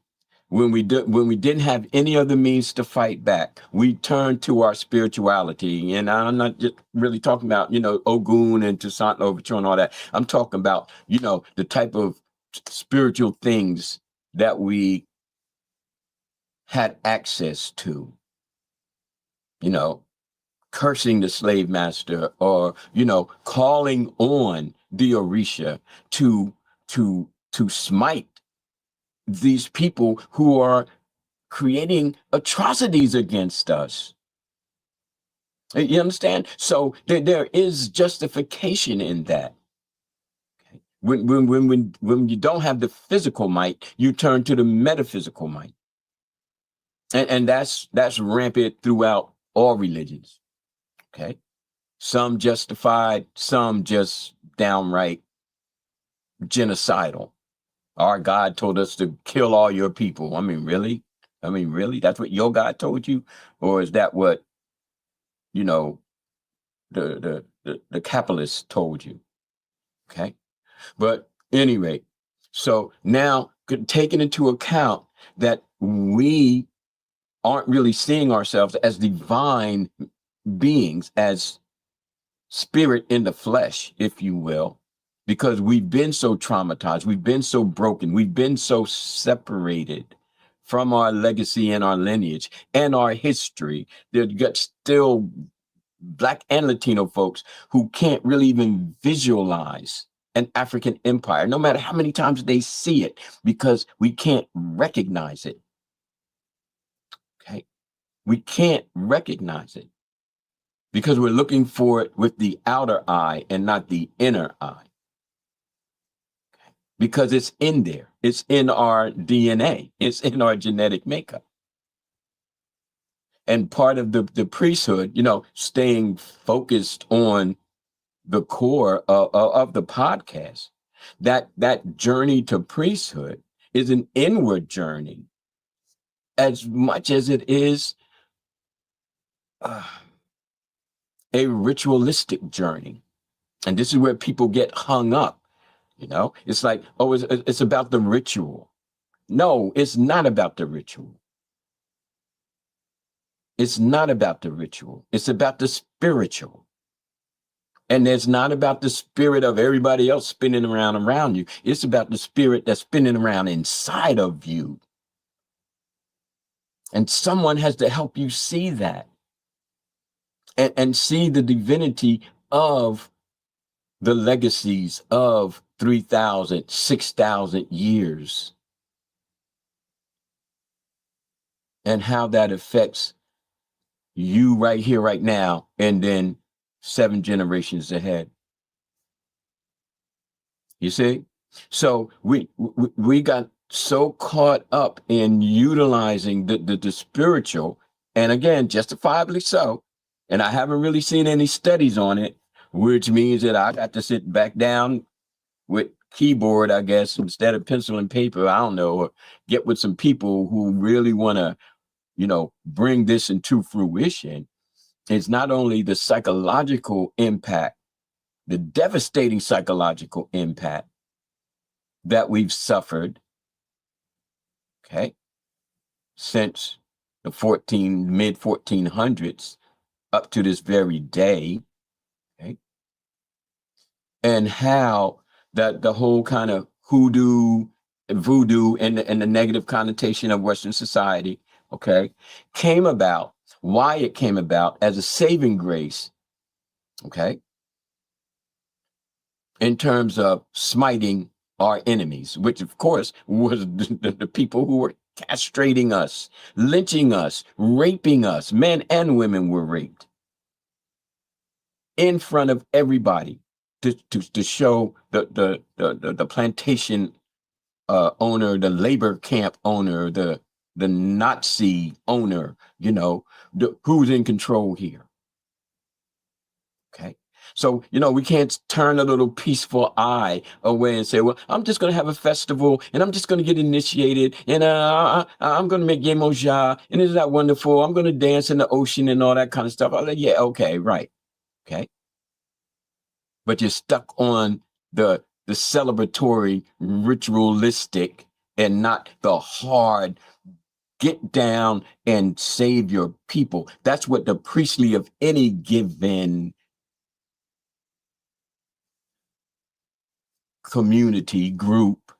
Speaker 3: When we didn't have any other means to fight back, we turned to our spirituality. And I'm not just really talking about, Ogun and Toussaint Louverture and all that. I'm talking about, the type of spiritual things that we had access to, cursing the slave master, or, calling on the Orisha to smite these people who are creating atrocities against us. You understand? So there is justification in that. Okay. When you don't have the physical might, you turn to the metaphysical might. And that's rampant throughout all religions. Okay. Some justified, some just downright genocidal. Our God told us to kill all your people. I mean, really? That's what your God told you? Or is that what, the capitalists told you? Okay. But anyway, so now taking into account that we aren't really seeing ourselves as divine beings, as spirit in the flesh, if you will, because we've been so traumatized, we've been so broken, we've been so separated from our legacy and our lineage and our history. There's got still Black and Latino folks who can't really even visualize an African empire, no matter how many times they see it, because we can't recognize it. Okay. We can't recognize it because we're looking for it with the outer eye and not the inner eye. Because it's in there. It's in our DNA. It's in our genetic makeup. And part of the priesthood, staying focused on the core of the podcast, that journey to priesthood is an inward journey as much as it is a ritualistic journey. And this is where people get hung up. It's like, oh, it's about the ritual. No, it's not about the ritual. It's not about the ritual. It's about the spiritual. And it's not about the spirit of everybody else spinning around you. It's about the spirit that's spinning around inside of you. And someone has to help you see that and see the divinity of the legacies of 3,000, 6,000 years, and how that affects you right here, right now, and then 7 generations ahead. You see? So we got so caught up in utilizing the spiritual, and again, justifiably so. And I haven't really seen any studies on it, which means that I got to sit back down with keyboard, I guess, instead of pencil and paper, I don't know, or get with some people who really want to bring this into fruition is not only the psychological impact, the devastating psychological impact that we've suffered, okay, since the mid 1400s up to this very day, okay, and how that the whole kind of voodoo and the negative connotation of Western society, okay, came about, why it came about as a saving grace, okay, in terms of smiting our enemies, which of course was the people who were castrating us, lynching us, raping us. Men and women were raped in front of everybody to show the plantation owner, the labor camp owner, the Nazi owner, who's in control here. Okay. So, we can't turn a little peaceful eye away and say, well, I'm just going to have a festival and I'm just going to get initiated and I'm going to make Yemoja and isn't that wonderful? I'm going to dance in the ocean and all that kind of stuff. I'm like, yeah, okay, right. Okay. But you're stuck on the celebratory, ritualistic, and not the hard, get down and save your people. That's what the priestly of any given community group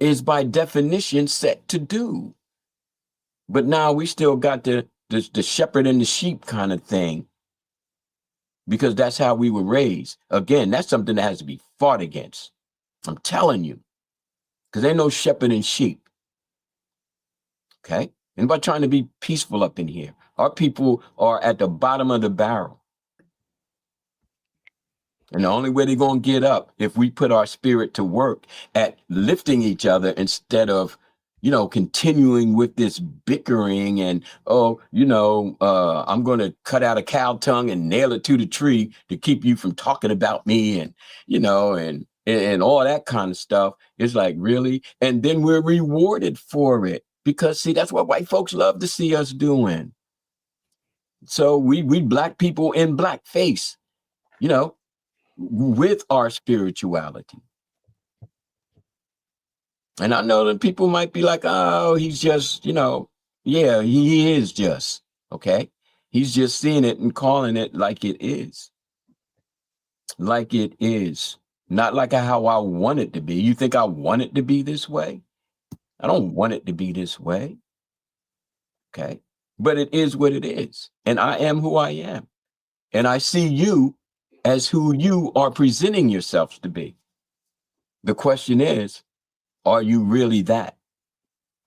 Speaker 3: is by definition set to do. But now we still got the shepherd and the sheep kind of thing, because that's how we were raised. Again, that's something that has to be fought against. I'm telling you, because ain't no shepherd and sheep. Okay? Anybody trying to be peaceful up in here? Our people are at the bottom of the barrel. And the only way they're going to get up if we put our spirit to work at lifting each other instead of, continuing with this bickering and, I'm going to cut out a cow tongue and nail it to the tree to keep you from talking about me and, and all that kind of stuff. It's like, really? And then we're rewarded for it because, see, that's what white folks love to see us doing. So we Black people in blackface, with our spirituality. And I know that people might be like, oh, he's just, yeah, he is just, okay? He's just seeing it and calling it like it is. Like it is. Not like how I want it to be. You think I want it to be this way? I don't want it to be this way. Okay? But it is what it is. And I am who I am. And I see you as who you are presenting yourselves to be. The question is, are you really that?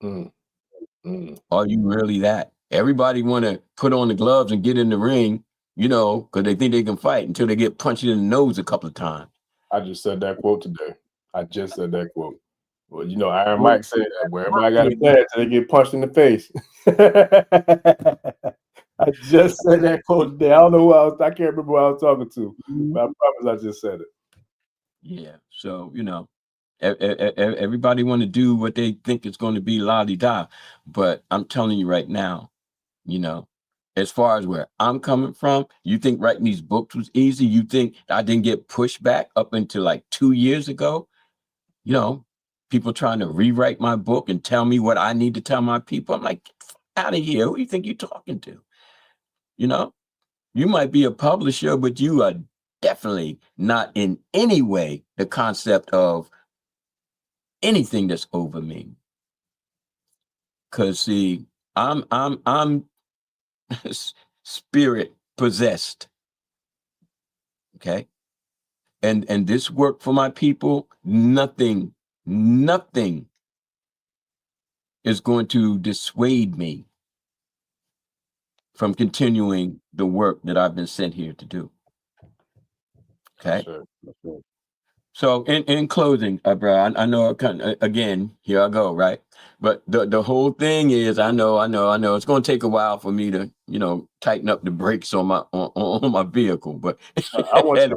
Speaker 3: Are you really that? Everybody want to put on the gloves and get in the ring, because they think they can fight until they get punched in the nose a couple of times.
Speaker 2: I just said that quote today. Well, Iron Mike said that where everybody got to play until they get punched in the face. I just said that quote today. I don't know I can't remember who I was talking to, but I promise I just said it.
Speaker 3: Yeah. So, everybody want to do what they think is going to be la-di-da. But I'm telling you right now, as far as where I'm coming from, you think writing these books was easy? You think I didn't get pushback up until like 2 years ago? People trying to rewrite my book and tell me what I need to tell my people. I'm like, get out of here. Who do you think you're talking to? You might be a publisher, but you are definitely not in any way the concept of anything that's over me. Cause see, I'm spirit possessed. Okay. And this work for my people, nothing is going to dissuade me from continuing the work that I've been sent here to do. Okay.
Speaker 2: Sure.
Speaker 3: So in closing, bro, I know again, here I go, right? But the whole thing is, I know it's going to take a while for me to, tighten up the brakes on my vehicle. But
Speaker 2: I want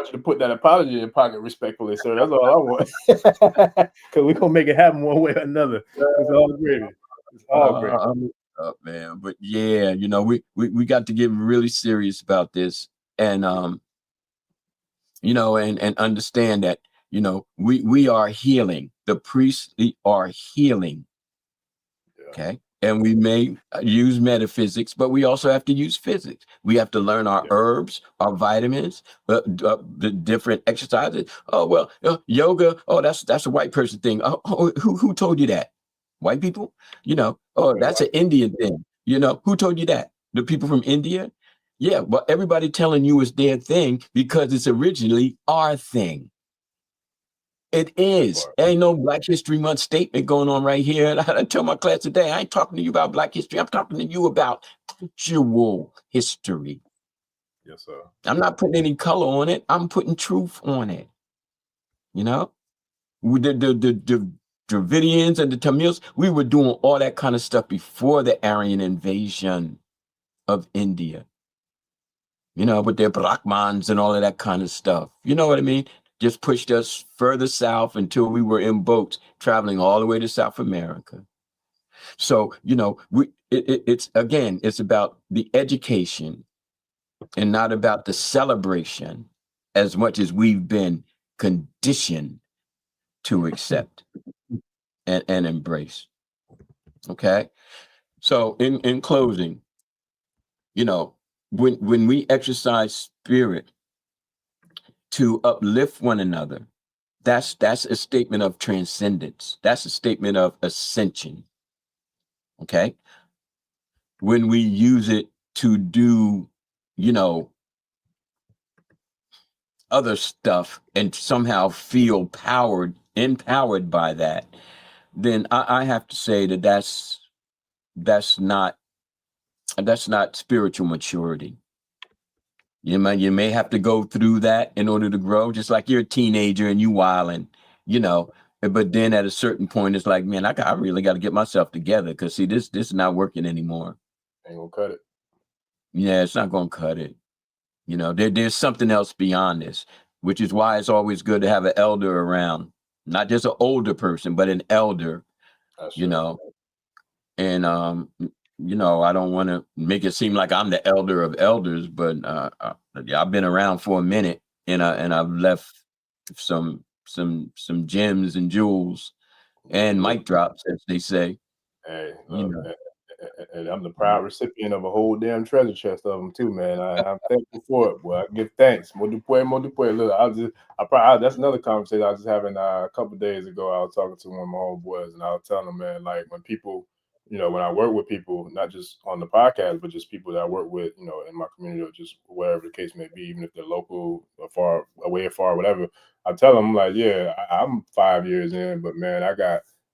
Speaker 2: you to put that apology in your pocket respectfully, sir. That's all I want. Because we're going to make it happen one way or another. It's all gravy. It's all great.
Speaker 3: Man. But yeah, you know, we got to get really serious about this, and you know, and understand that, you know, we are healing. The priests are healing.
Speaker 2: Yeah.
Speaker 3: Okay. And we may use metaphysics, but we also have to use physics. We have to learn our herbs, our vitamins, the different exercises. Oh, well, yoga. Oh, that's a white person thing. Oh, who told you that? White people? You know, oh, that's an Indian thing. You know, who told you that? The people from India? Yeah, but everybody telling you it's their thing because it's originally our thing. It is. Ain't no Black History Month statement going on right here. And I tell my class today, I ain't talking to you about Black history. I'm talking to you about actual history.
Speaker 2: Yes, sir.
Speaker 3: I'm not putting any color on it. I'm putting truth on it. You know, the Dravidians and the Tamils, we were doing all that kind of stuff before the Aryan invasion of India. You know, with their Brahmans and all of that kind of stuff. You know what I mean? Just pushed us further south until we were in boats traveling all the way to South America. So, you know, it's again, it's about the education and not about the celebration as much as we've been conditioned to accept and embrace. Okay. So in closing, you know, when we exercise spirit to uplift one another, that's a statement of transcendence. That's a statement of ascension. Okay. When we use it to do, you know, other stuff and somehow feel empowered by that, then I have to say that that's not spiritual maturity. You may have to go through that in order to grow, just like you're a teenager and you wilding, you know. But then at a certain point, it's like, man, I really got to get myself together because see, this is not working anymore.
Speaker 2: Ain't gonna cut it.
Speaker 3: Yeah, it's not gonna cut it. You know, there's something else beyond this, which is why it's always good to have an elder around, not just an older person, but an elder.
Speaker 2: That's
Speaker 3: you
Speaker 2: true.
Speaker 3: know, and you know, I don't want to make it seem like I'm the elder of elders, but I've been around for a minute, and I've left some gems and jewels and mic drops, as they say.
Speaker 2: Hey,
Speaker 3: You
Speaker 2: look,
Speaker 3: know.
Speaker 2: and I'm the proud recipient of a whole damn treasure chest of them too, man. I'm thankful for it. Boy, I give thanks. More dupe. Look, that's another conversation I was just having a couple of days ago. I was talking to one of my homeboys, and I was telling them, man, like when people, you know, when I work with people, not just on the podcast, but just people that I work with, you know, in my community or just wherever the case may be, even if they're local or far away or far, whatever. I tell them, like, yeah, I'm 5 years in, but man,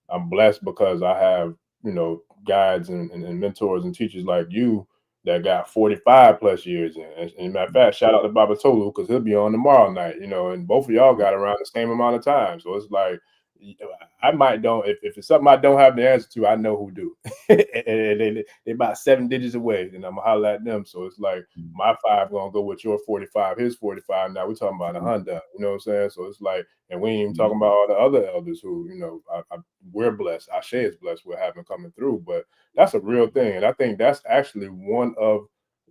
Speaker 2: I'm blessed because I have, you know, guides and mentors and teachers like you that got 45 plus years in. And matter of fact, shout out to Baba Tolu because he'll be on tomorrow night, you know, and both of y'all got around the same amount of time. So it's like, I might don't, if it's something I don't have the answer to, I know who do. and they about 7 digits away, and I'm gonna holler at them. So it's like my 5 gonna go with your 45, his 45. Now we're talking about a Honda, you know what I'm saying? So it's like, and we ain't even talking about all the other elders who, you know, we're blessed. Ashe is blessed with having coming through, but that's a real thing. And I think that's actually one of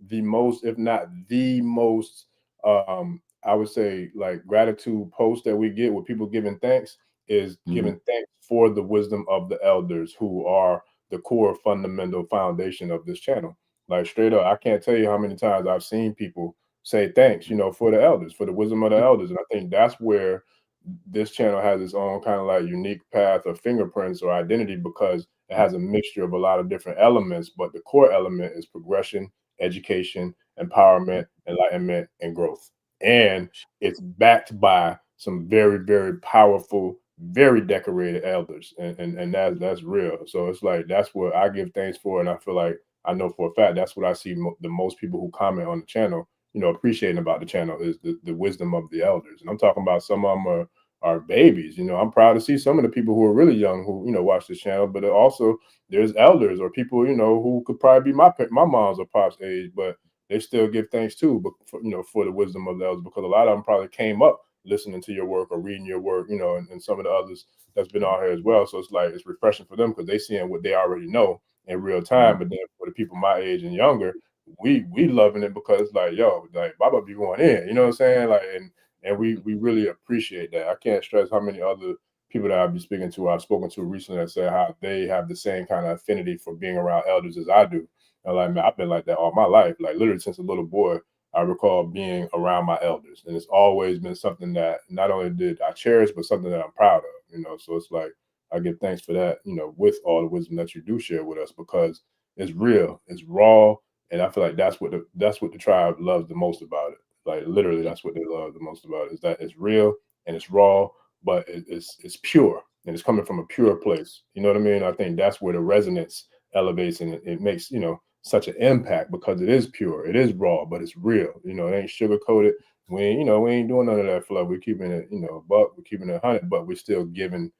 Speaker 2: the most, if not the most, I would say, like gratitude posts that we get with people giving thanks is giving thanks for the wisdom of the elders who are the core fundamental foundation of this channel. Like straight up, I can't tell you how many times I've seen people say thanks, you know, for the elders, for the wisdom of the elders. And I think that's where this channel has its own kind of like unique path of fingerprints or identity because it has a mixture of a lot of different elements, but the core element is progression, education, empowerment, enlightenment, and growth. And it's backed by some very, very powerful, very decorated elders. And that's real. So it's like, that's what I give thanks for. And I feel like I know for a fact, that's what I see the most people who comment on the channel, you know, appreciating about the channel is the wisdom of the elders. And I'm talking about some of them are babies. You know, I'm proud to see some of the people who are really young who, you know, watch this channel, but also there's elders or people, you know, who could probably be my mom's or pop's age, but they still give thanks too, but for, you know, for the wisdom of the elders, because a lot of them probably came up listening to your work or reading your work, you know, and some of the others that's been on here as well. So it's like it's refreshing for them because they seeing what they already know in real time. But then for the people my age and younger, we loving it because it's like, yo, like Baba be going in, you know what I'm saying? Like, and we really appreciate that. I can't stress how many other people that I've been speaking to, I've spoken to recently that say how they have the same kind of affinity for being around elders as I do. And like, man, I've been like that all my life, like literally since a little boy. I recall being around my elders, and it's always been something that not only did I cherish, but something that I'm proud of, you know. So it's like I give thanks for that, you know, with all the wisdom that you do share with us, because it's real, it's raw, and I feel like that's what the tribe loves the most about it. Like literally, that's what they love the most about it, is that it's real and it's raw, but it's pure and it's coming from a pure place. You know what I mean? I think that's where the resonance elevates, and it makes, you know, such an impact because it is pure, it is raw, but it's real. You know, it ain't sugar coated. We ain't doing none of that fluff. We're keeping it, you know, buck. We're keeping it 100, but we're giving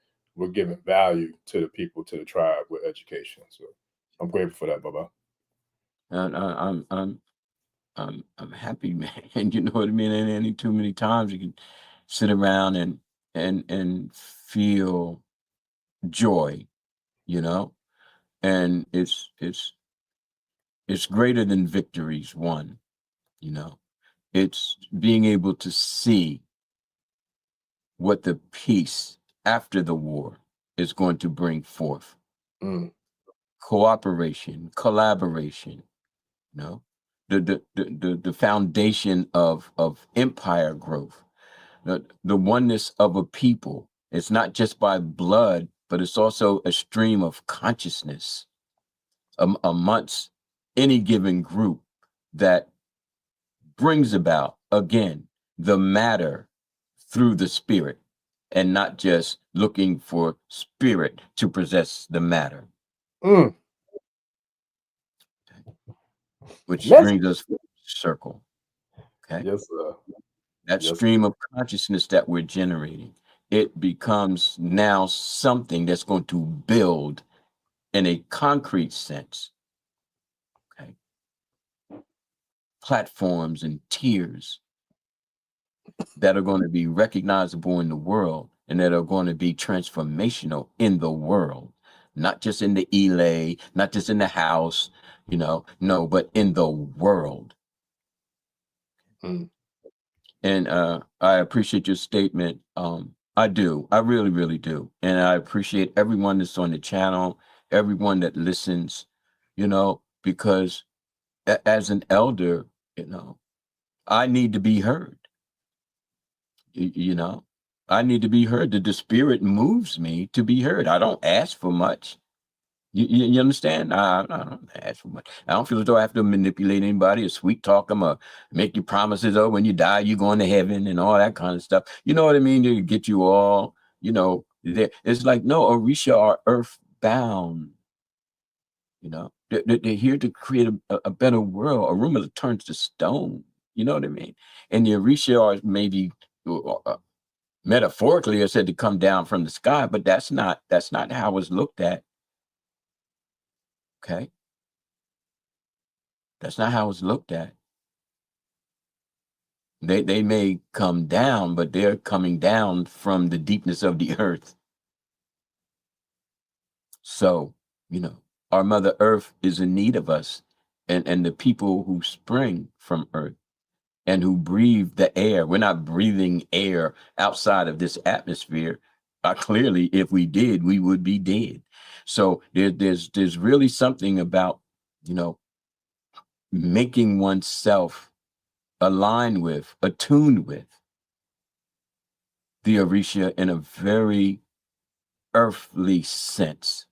Speaker 2: value to the people, to the tribe with education. So I'm grateful for that, Baba.
Speaker 3: And I'm happy, man. And you know what I mean? And any too many times you can sit around and feel joy, you know, and it's greater than victories won, you know. It's being able to see what the peace after the war is going to bring forth. Cooperation, collaboration, you know, the foundation of empire growth, the oneness of a people. It's not just by blood, but it's also a stream of consciousness amongst any given group that brings about, again, the matter through the spirit, and not just looking for spirit to possess the matter. Which brings us full circle. Okay.
Speaker 2: Yes, sir.
Speaker 3: That stream of consciousness that we're generating, it becomes now something that's going to build in a concrete sense. Okay. Platforms and tiers that are going to be recognizable in the world, and that are going to be transformational in the world, not just in the Elay, not just in the house, you know, no, but in the world. And I appreciate your statement. I do. I really, really do. And I appreciate everyone that's on the channel, everyone that listens, you know, because as an elder, you know, I need to be heard. You know, I need to be heard. The spirit moves me to be heard. I don't ask for much. You understand? I don't ask for much. I don't feel as though I have to manipulate anybody or sweet talk them or make you promises. Oh, when you die, you're going to heaven and all that kind of stuff. You know what I mean? To get you all, you know, there. It's like, no, Orisha are earthbound. You know, they're here to create a better world, a room that turns to stone. You know what I mean? And the Orisha are maybe metaphorically are said to come down from the sky, but that's not how it's looked at. Okay. That's not how it's looked at. They may come down, but they're coming down from the deepness of the earth. So, you know, our Mother Earth is in need of us, and the people who spring from Earth and who breathe the air. We're not breathing air outside of this atmosphere. Clearly, if we did, we would be dead. So there's really something about, you know, making oneself align with, attuned with the Orisha in a very earthly sense.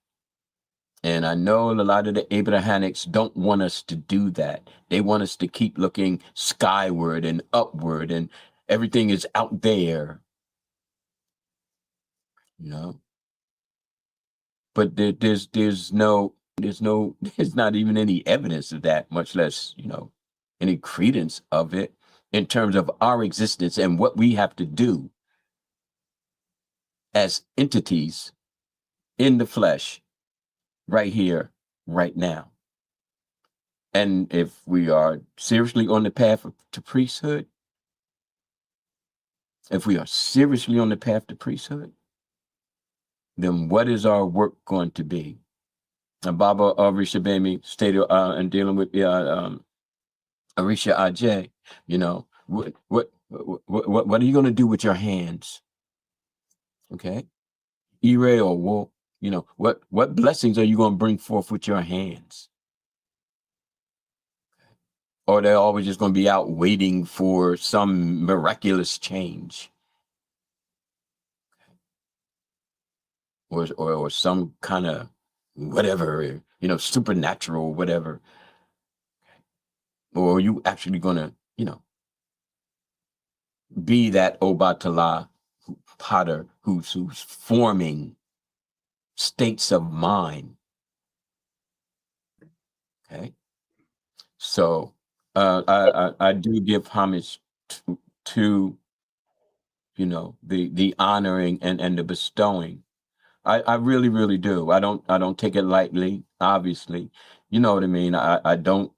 Speaker 3: And I know a lot of the Abrahamics don't want us to do that. They want us to keep looking skyward and upward, and everything is out there, you know. But there's not even any evidence of that, much less, you know, any credence of it in terms of our existence and what we have to do as entities in the flesh right here, right now. And if we are seriously on the path to priesthood, if we are seriously on the path to priesthood, then what is our work going to be? And Baba Orisha Bemi stated in dealing with Orisha Ajay, you know, what are you going to do with your hands? Okay, Ire or wo, you know, what blessings are you going to bring forth with your hands? Or they're always just going to be out waiting for some miraculous change, or some kind of whatever, you know, supernatural whatever. Or are you actually going to, you know, be that Obatala potter who's forming states of mind? Okay, so I do give homage to you know, the honoring and the bestowing. I really, really do. I don't take it lightly, obviously. You know what I mean? I don't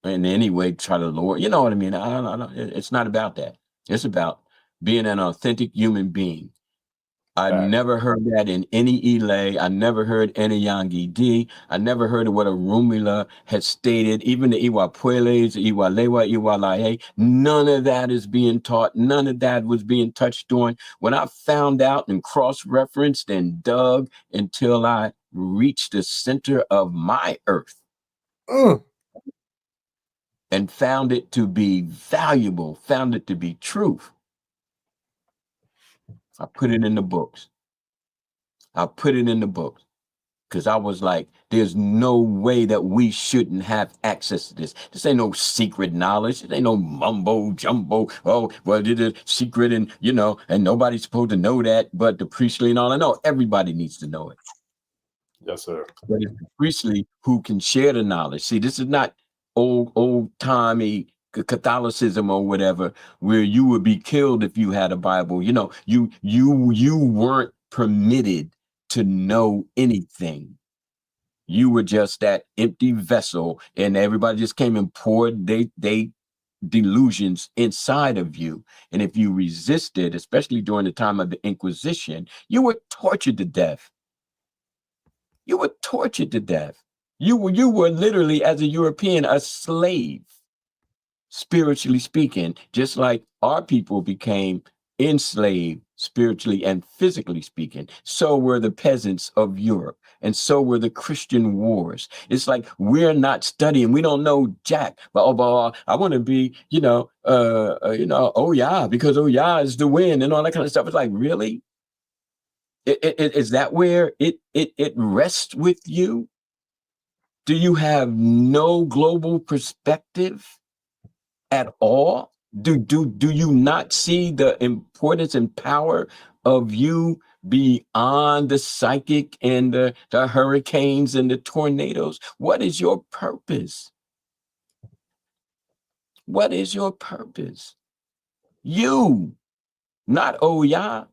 Speaker 3: in any way try to lower, you know what I mean? I don't, it's not about that. It's about being an authentic human being. I never heard that in any Ile. I never heard any Yangi D. I never heard of what a Rumila had stated, even the Iwa Pueles, Iwa Lewa, Iwa Lahe. None of that is being taught. None of that was being touched on. When I found out and cross-referenced and dug until I reached the center of my earth and found it to be valuable, found it to be truth, I put it in the books. I put it in the books because I was like, there's no way that we shouldn't have access to this. This ain't no secret knowledge. It ain't no mumbo jumbo. Oh, well, it is secret and, you know, and nobody's supposed to know that, but the priestly and all. I know everybody needs to know it.
Speaker 2: Yes, sir.
Speaker 3: But it's the priestly who can share the knowledge. See, this is not old-timey Catholicism or whatever, where you would be killed if you had a Bible. You know, you weren't permitted to know anything. You were just that empty vessel, and everybody just came and poured they delusions inside of you. And if you resisted, especially during the time of the Inquisition, you were tortured to death. You were tortured to death. You were literally, as a European, a slave, spiritually speaking, just like our people became enslaved spiritually and physically speaking. So were the peasants of Europe, and so were the Christian wars. It's like we're not studying. We don't know jack. But I want to be, oh yeah, because oh yeah is the win and all that kind of stuff. It's like, really? Is that where it rests with you? Do you have no global perspective at all? Do you not see the importance and power of you beyond the psychic and the hurricanes and the tornadoes? What is your purpose? What is your purpose? You, not oh yeah.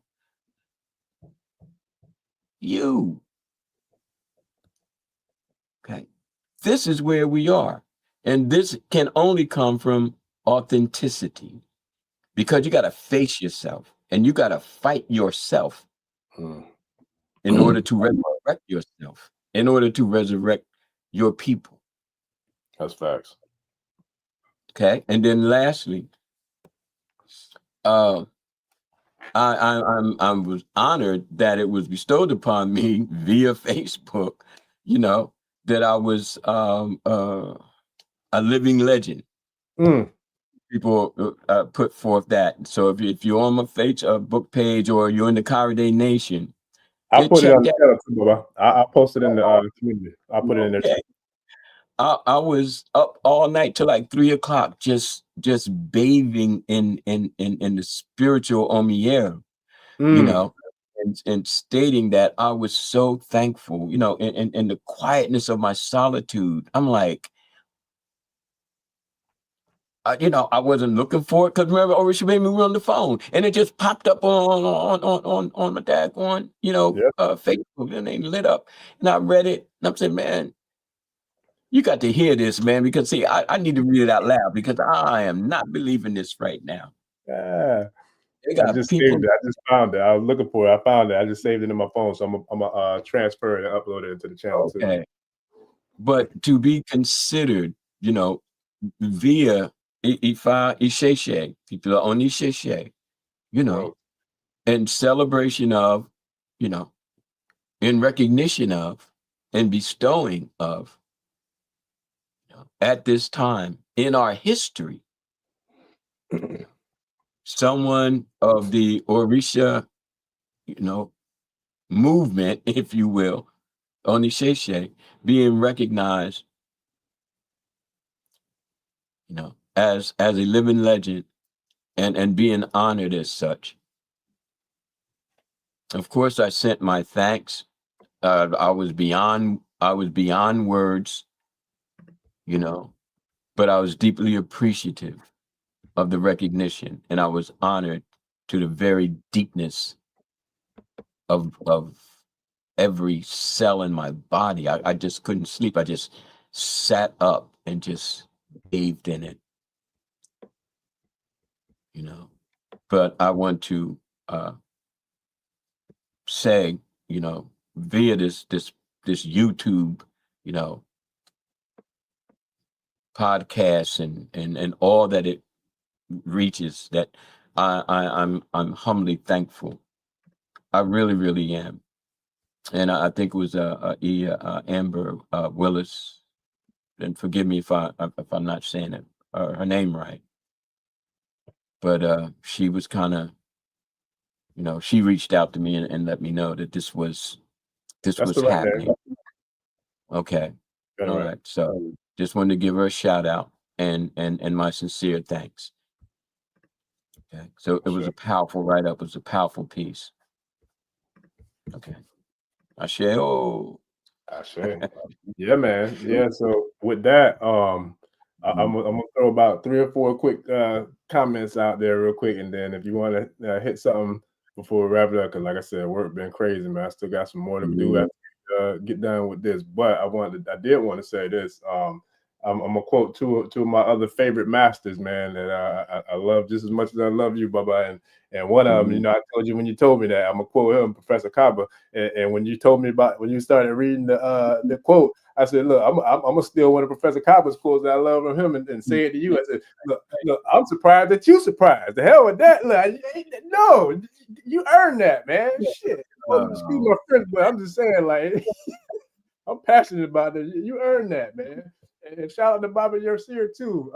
Speaker 3: You. Okay. This is where we are. And this can only come from authenticity, because you got to face yourself and you got to fight yourself in order to resurrect yourself, in order to resurrect your people.
Speaker 2: That's facts.
Speaker 3: Okay. And then lastly, I was honored that it was bestowed upon me via Facebook, you know, that I was a living legend. People put forth that. So if you're on my Facebook page or you're in the Karade Nation,
Speaker 2: I put it on the channel too, Baba. I posted in the community. I put it in there too.
Speaker 3: I was up all night till like 3 o'clock, just bathing in the spiritual omier, you know, and stating that I was so thankful, you know, in the quietness of my solitude. I'm like, I wasn't looking for it because remember, Orisha made me on the phone, and it just popped up on my daggone, Facebook, and they lit up, and I read it, and I'm saying, man, you got to hear this, man, because see, I need to read it out loud because I am not believing this right now.
Speaker 2: Yeah.
Speaker 3: They
Speaker 2: I
Speaker 3: got
Speaker 2: just
Speaker 3: people.
Speaker 2: saved it. I just found it. I was looking for it. I found it. I just saved it in my phone, so I'm gonna transfer it and upload it into the channel too.
Speaker 3: Okay. But to be considered, you know, via Ifa Isese, people on Isese, you know, in celebration of, you know, in recognition of, and bestowing of, you know, at this time in our history, someone of the Orisha, you know, movement, if you will, on Isese, being recognized, you know, as a living legend and being honored as such. Of course, I sent my thanks. I was beyond words, you know, but I was deeply appreciative of the recognition, and I was honored to the very deepness of every cell in my body. I just couldn't sleep. I just sat up and just bathed in it, you know. But I want to say, you know, via this YouTube, you know, podcast and all that it reaches, that I'm humbly thankful. I really, really am. And I think it was Amber Willis, and forgive me if I'm not saying it her name right, but she was kind of, you know, she reached out to me and let me know that this was
Speaker 2: That's the right
Speaker 3: happening.
Speaker 2: name.
Speaker 3: Okay.
Speaker 2: Got it
Speaker 3: All
Speaker 2: right.
Speaker 3: right. So just wanted to give her a shout out and my sincere thanks. Okay. So it was a powerful write-up. It was a powerful piece. Okay. Ashe. Oh.
Speaker 2: Ashe. Yeah, man. Yeah. So with that, I'm gonna throw about 3 or 4 quick comments out there real quick, and then if you want to hit something before we wrap it up, because like I said, work been crazy, man. I still got some more to do after get done with this. But I did want to say this. I'm gonna quote two of my other favorite masters, man, that I love just as much as I love you, Baba. And one of them, you know, I told you when you told me that, I'm gonna quote him, Professor Kaba. And when you told me about, when you started reading the quote, I said, look, I'm gonna steal one of Professor Kaba's quotes that I love from him and say it to you. I said, look, I'm surprised that you surprised. The hell with that. Look, no, you earned that, man. Shit. Excuse my French, but I'm just saying, like, I'm passionate about it. You earned that, man. And shout out to Baba Yersir too.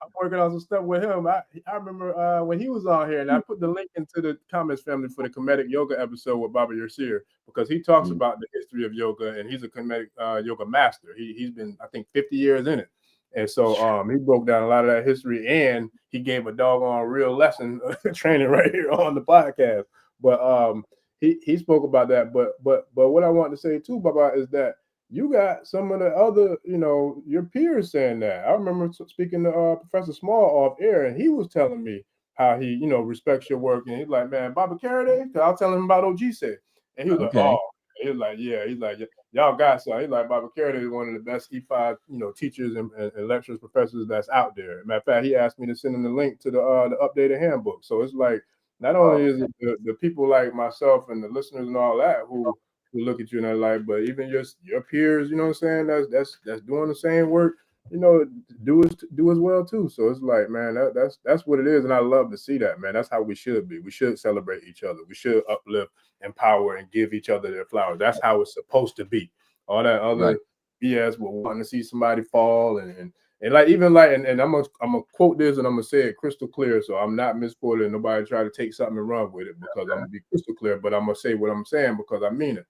Speaker 2: I'm working on some stuff with him. I remember when he was on here, and I put the link into the comments family for the Kemetic Yoga episode with Baba Yersir, because he talks about the history of yoga, and he's a Kemetic yoga master. He's been, I think, 50 years in it. And so he broke down a lot of that history, and he gave a doggone real lesson training right here on the podcast. But he spoke about that. But what I want to say too, Baba, is that you got some of the other, you know, your peers saying that. I remember speaking to Professor Small off air, and he was telling me how he, you know, respects your work. And he's like, man, Baba Karade, because I was telling him about Ogise. And he was like, oh, he was like, yeah, he's like, y'all got some. He's like, Baba Karade is one of the best E5, you know, teachers and lecturers, professors that's out there. Matter of fact, he asked me to send him the link to the updated handbook. So it's like, not only is it the people like myself and the listeners and all that who look at you and they're like, but even your peers, you know what I'm saying, that's doing the same work, you know, do as well too. So it's like, man, that's what it is, and I love to see that, man. That's how we should be. We should celebrate each other. We should uplift, empower, and give each other their flowers. That's how it's supposed to be. All that other BS with wanting to see somebody fall and like, even like, and I'm gonna quote this, and I'm gonna say it crystal clear, so I'm not misquoting. Nobody try to take something and run with it, because I'm gonna be crystal clear, but I'm gonna say what I'm saying because I mean it.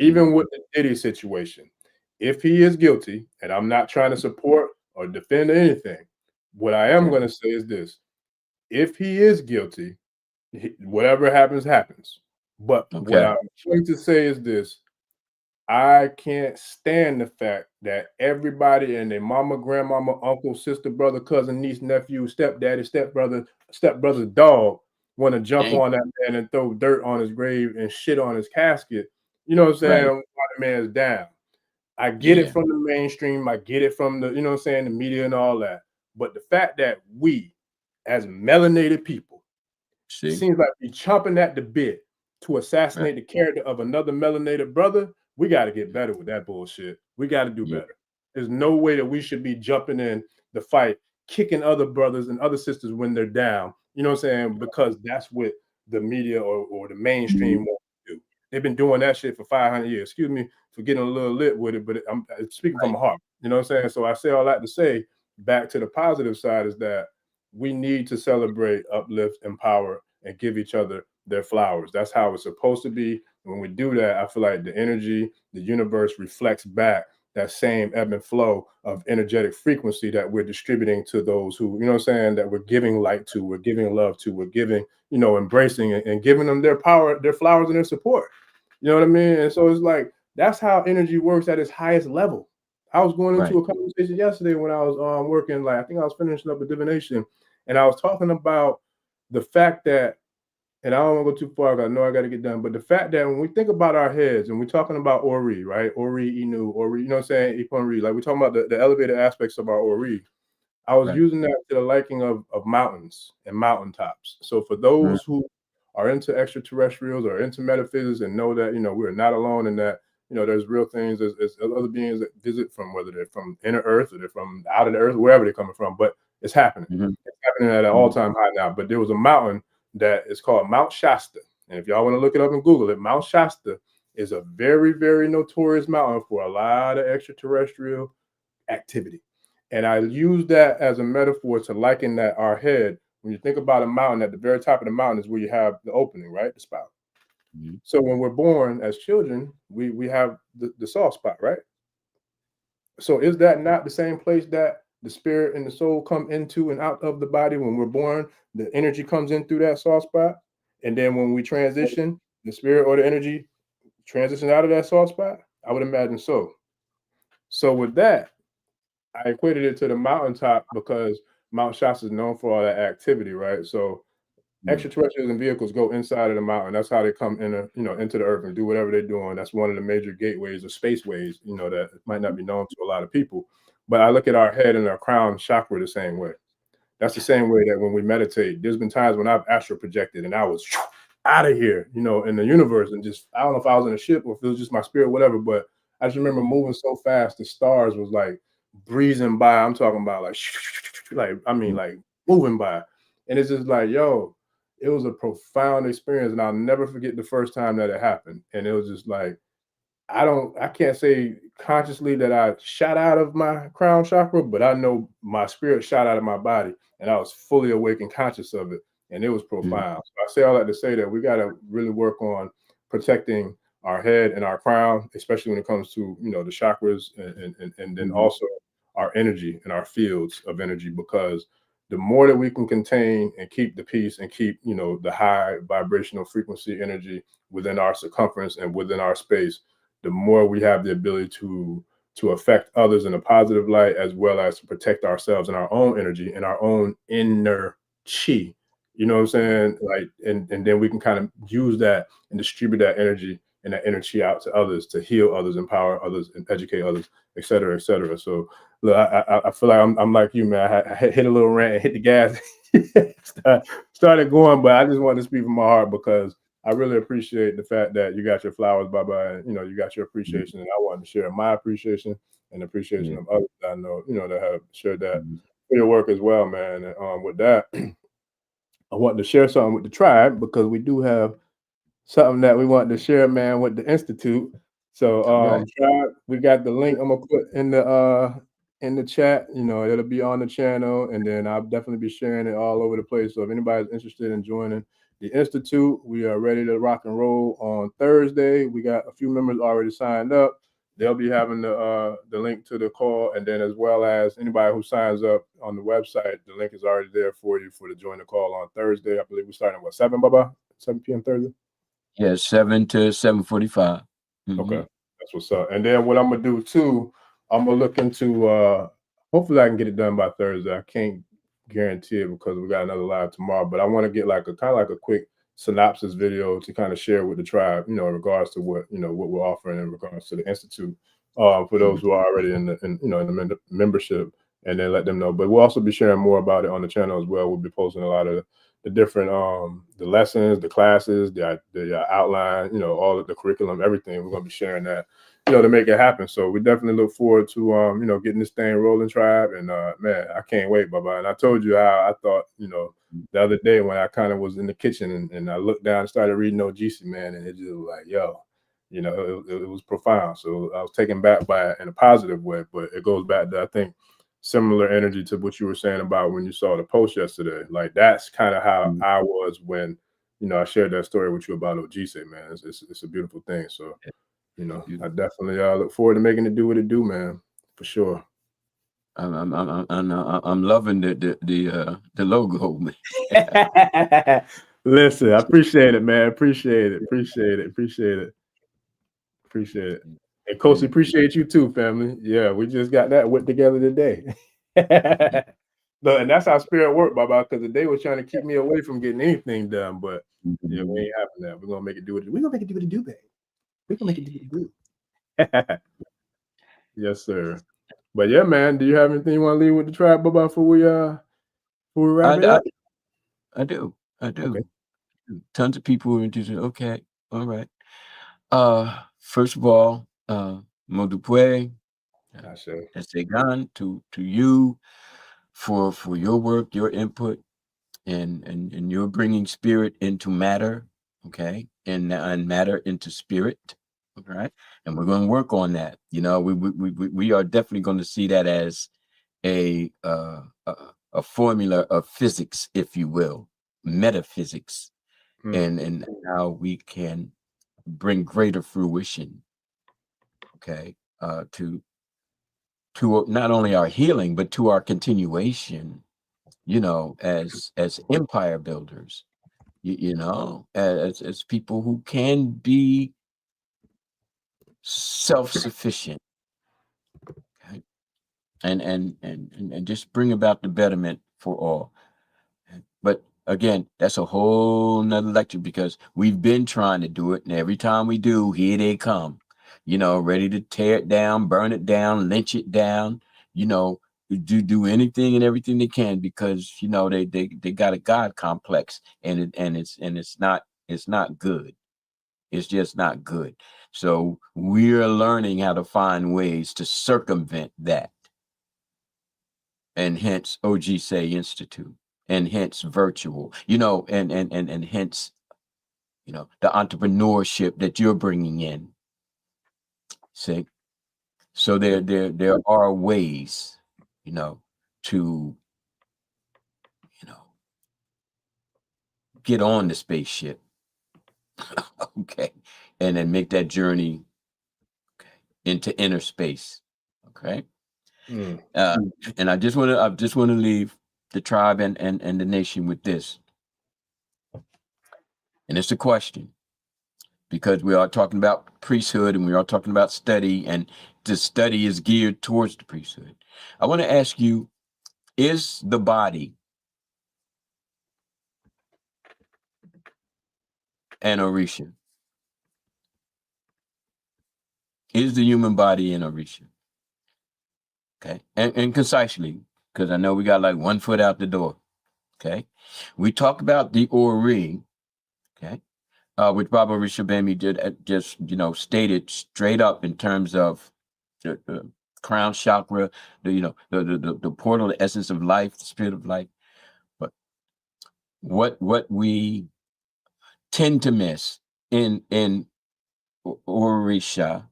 Speaker 2: Even with the Diddy situation, if he is guilty, and I'm not trying to support or defend anything, what I am going to say is this: if he is guilty, whatever happens, happens. But what I'm going to say is this: I can't stand the fact that everybody and their mama, grandmama, uncle, sister, brother, cousin, niece, nephew, stepdaddy, stepbrother's dog want to jump on that man and throw dirt on his grave and shit on his casket. You know what I'm saying? While the man's down. I get it from the mainstream. I get it from the, you know what I'm saying, the media and all that. But the fact that we, as melanated people, seems like we chomping at the bit to assassinate the character of another melanated brother. We got to get better with that bullshit. We got to do better. There's no way that we should be jumping in the fight, kicking other brothers and other sisters when they're down. You know what I'm saying? Because that's what the media or the mainstream wants to do. They've been doing that shit for 500 years. Excuse me for getting a little lit with it, but I'm speaking from my heart. You know what I'm saying? So I say all that to say, back to the positive side, is that we need to celebrate, uplift, empower, and give each other their flowers. That's how it's supposed to be. When we do that, I feel like the energy, the universe reflects back that same ebb and flow of energetic frequency that we're distributing to those who, you know what I'm saying, that we're giving light to, we're giving love to, we're giving, you know, embracing and giving them their power, their flowers and their support. You know what I mean? And so it's like, that's how energy works at its highest level. I was going into a conversation yesterday when I was working, like, I think I was finishing up a divination, and I was talking about the fact that, and I don't want to go too far, I know I got to get done, but the fact that when we think about our heads and we're talking about Ori, right? Ori, Inu, Ori, you know what I'm saying? Iponri, like we're talking about the elevated aspects of our Ori. I was using that to the liking of mountains and mountaintops. So for those who are into extraterrestrials or into metaphysics and know that, you know, we're not alone in that, you know, there's real things, there's other beings that visit from, whether they're from inner earth or they're from out of the earth, wherever they're coming from, but it's happening. It's happening at an all-time high now. But there was a mountain that is called Mount Shasta. And if y'all want to look it up and Google it, Mount Shasta is a very, very notorious mountain for a lot of extraterrestrial activity. And I use that as a metaphor to liken that our head, when you think about a mountain, at the very top of the mountain is where you have the opening, right? The spout. So when we're born as children, we have the soft spot, right? So is that not the same place that the spirit and the soul come into and out of the body when we're born? The energy comes in through that soft spot. And then when we transition, the spirit or the energy transition out of that soft spot? I would imagine so. So with that, I equated it to the mountaintop because Mount Shasta is known for all that activity, right? So extraterrestrials and vehicles go inside of the mountain. That's how they come in, you know, into the earth and do whatever they're doing. That's one of the major gateways or spaceways, you know, that might not be known to a lot of people. But I look at our head and our crown chakra the same way. That's the same way that when we meditate, there's been times when I've astral projected and I was out of here, you know, in the universe, and just, I don't know if I was in a ship or if it was just my spirit, whatever, but I just remember moving so fast, the stars was like breezing by. I'm talking about like I mean, like moving by. And it's just like, yo, it was a profound experience. And I'll never forget the first time that it happened. And it was just like, I can't say consciously that I shot out of my crown chakra, but I know my spirit shot out of my body and I was fully awake and conscious of it. And it was profound. So I say all that to say that we got to really work on protecting our head and our crown, especially when it comes to, you know, the chakras and then also our energy and our fields of energy, because the more that we can contain and keep the peace and keep, you know, the high vibrational frequency energy within our circumference and within our space, the more we have the ability to affect others in a positive light, as well as to protect ourselves and our own energy and our own inner chi. You know what I'm saying? Like, and then we can kind of use that and distribute that energy and that energy out to others to heal others, empower others, and educate others, et cetera, et cetera. So look, I feel like I'm like you, man. I hit a little rant and hit the gas, started going, but I just wanted to speak from my heart because I really appreciate the fact that you got your flowers, Baba, and, you know, you got your appreciation, and I wanted to share my appreciation and appreciation of others that I know, you know, that have shared that for your work as well, man. And with that, I wanted to share something with the tribe because we do have something that we wanted to share, man, with the Institute. So tribe, we got the link I'm gonna put in the chat. You know, it'll be on the channel, and then I'll definitely be sharing it all over the place. So if anybody's interested in joining the Institute, we are ready to rock and roll on Thursday. We got a few members already signed up. They'll be having the link to the call, and then as well as anybody who signs up on the website, the link is already there for you to join the call on Thursday. I believe we're starting at 7, Baba? 7 p.m. Thursday?
Speaker 3: Yeah, 7 to 7:45.
Speaker 2: Okay, that's what's up. And then what I'm gonna do too, I'm gonna look into hopefully I can get it done by Thursday. I can't guarantee it because we got another live tomorrow, but I want to get like a kind of like a quick synopsis video to kind of share with the tribe, you know, in regards to what, you know, what we're offering in regards to the Institute, for those who are already in the membership, and then let them know. But we'll also be sharing more about it on the channel as well. We'll be posting a lot of, different the lessons, the classes, the outline, you know, all of the curriculum, everything. We're gonna be sharing that, you know, to make it happen. So we definitely look forward to you know, getting this thing rolling, tribe. And man, I can't wait, Baba. And I told you how I thought, you know, the other day when I kind of was in the kitchen and I looked down and started reading OGC, man, and it just was like, yo, you know, it was profound. So I was taken back by it in a positive way, but it goes back to, I think, similar energy to what you were saying about when you saw the post yesterday. Like that's kind of how I was when, you know, I shared that story with you about OGC, man. It's a beautiful thing. So, you know, I definitely look forward to making it do what it do, man, for sure.
Speaker 3: I'm loving the logo, man.
Speaker 2: Listen, I appreciate it, man. Appreciate it. And Kosi, appreciate you too, family. Yeah, we just got that whipped together today. No, and that's how spirit worked, Baba, because the day was trying to keep me away from getting anything done. But yeah, we ain't having that. We're gonna make it do what it do. We're gonna make it do what it do, babe. We're gonna make it do what it do. Yes, sir. But yeah, man, do you have anything you want to leave with the tribe, Baba, before we wrap it up?
Speaker 3: I do.
Speaker 2: Okay.
Speaker 3: Tons of people are interested. Okay, all right. First of all, Modupwe, Esegan, to you for your work, your input, and you're bringing spirit into matter, okay, and matter into spirit, all right. And we're going to work on that. You know, we are definitely going to see that as a formula of physics, if you will, metaphysics, and how we can bring greater fruition, okay, to not only our healing but to our continuation, you know, as empire builders, you know, as people who can be self-sufficient, okay? and just bring about the betterment for all. But again, that's a whole nother lecture, because we've been trying to do it, and every time we do, here they come, you know, ready to tear it down, burn it down, lynch it down, you know, do anything and everything they can, because you know they got a God complex, and it's not good. It's just not good. So we're learning how to find ways to circumvent that, and hence OGC Institute, and hence virtual, you know, and hence, you know, the entrepreneurship that you're bringing in. See, so there are ways, you know, to, you know, get on the spaceship, okay, and then make that journey, okay, into inner space, okay. And I just want to leave the tribe and the nation with this, and it's a question, because we are talking about priesthood and we are talking about study, and the study is geared towards the priesthood. I want to ask you, is the body an Orisha? Is the human body an Orisha? Okay, and concisely, because I know we got like 1 foot out the door. Okay, we talk about the Ori, okay, which Baba Orisha Bemi did just, you know, stated straight up in terms of the crown chakra, you know, the portal, the essence of life, the spirit of life. But what we tend to miss in Orisha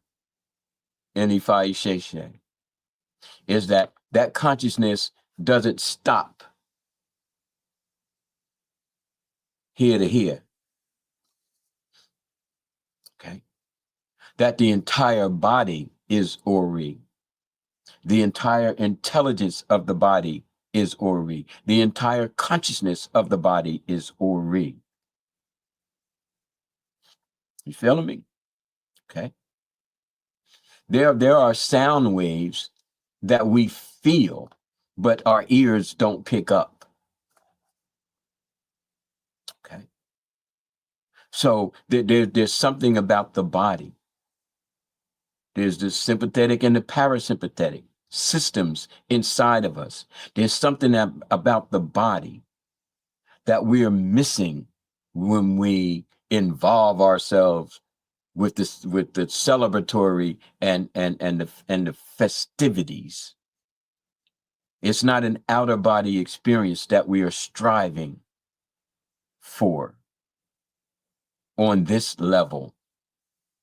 Speaker 3: and Ifa Isese is that consciousness doesn't stop here to here. Okay, that the entire body is Ori. The entire intelligence of the body is Ori. The entire consciousness of the body is Ori. You feeling me? Okay. There are sound waves that we feel, but our ears don't pick up. Okay. So there's something about the body. There's the sympathetic and the parasympathetic systems inside of us. There's something about the body that we are missing when we involve ourselves with this, with the celebratory and the festivities. It's not an outer body experience that we are striving for on this level.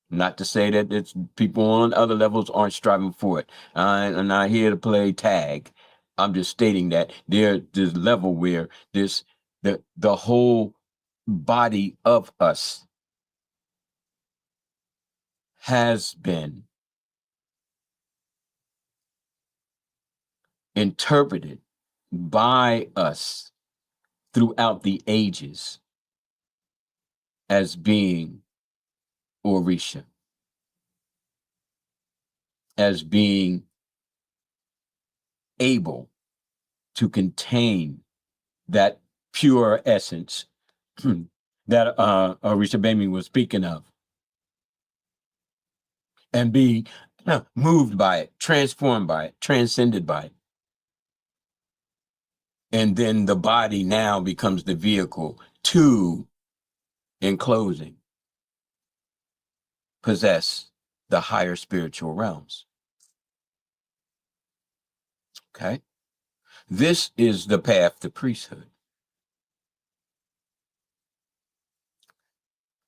Speaker 3: Not to say that it's people on other levels aren't striving for it. I'm not here to play tag. I'm just stating that there's this level where the whole body of us has been interpreted by us throughout the ages as being Orisha, as being able to contain that pure essence that Orisha Bami was speaking of, and be moved by it, transformed by it, transcended by it. And then the body now becomes the vehicle to, in closing, possess the higher spiritual realms. Okay? This is the path to priesthood.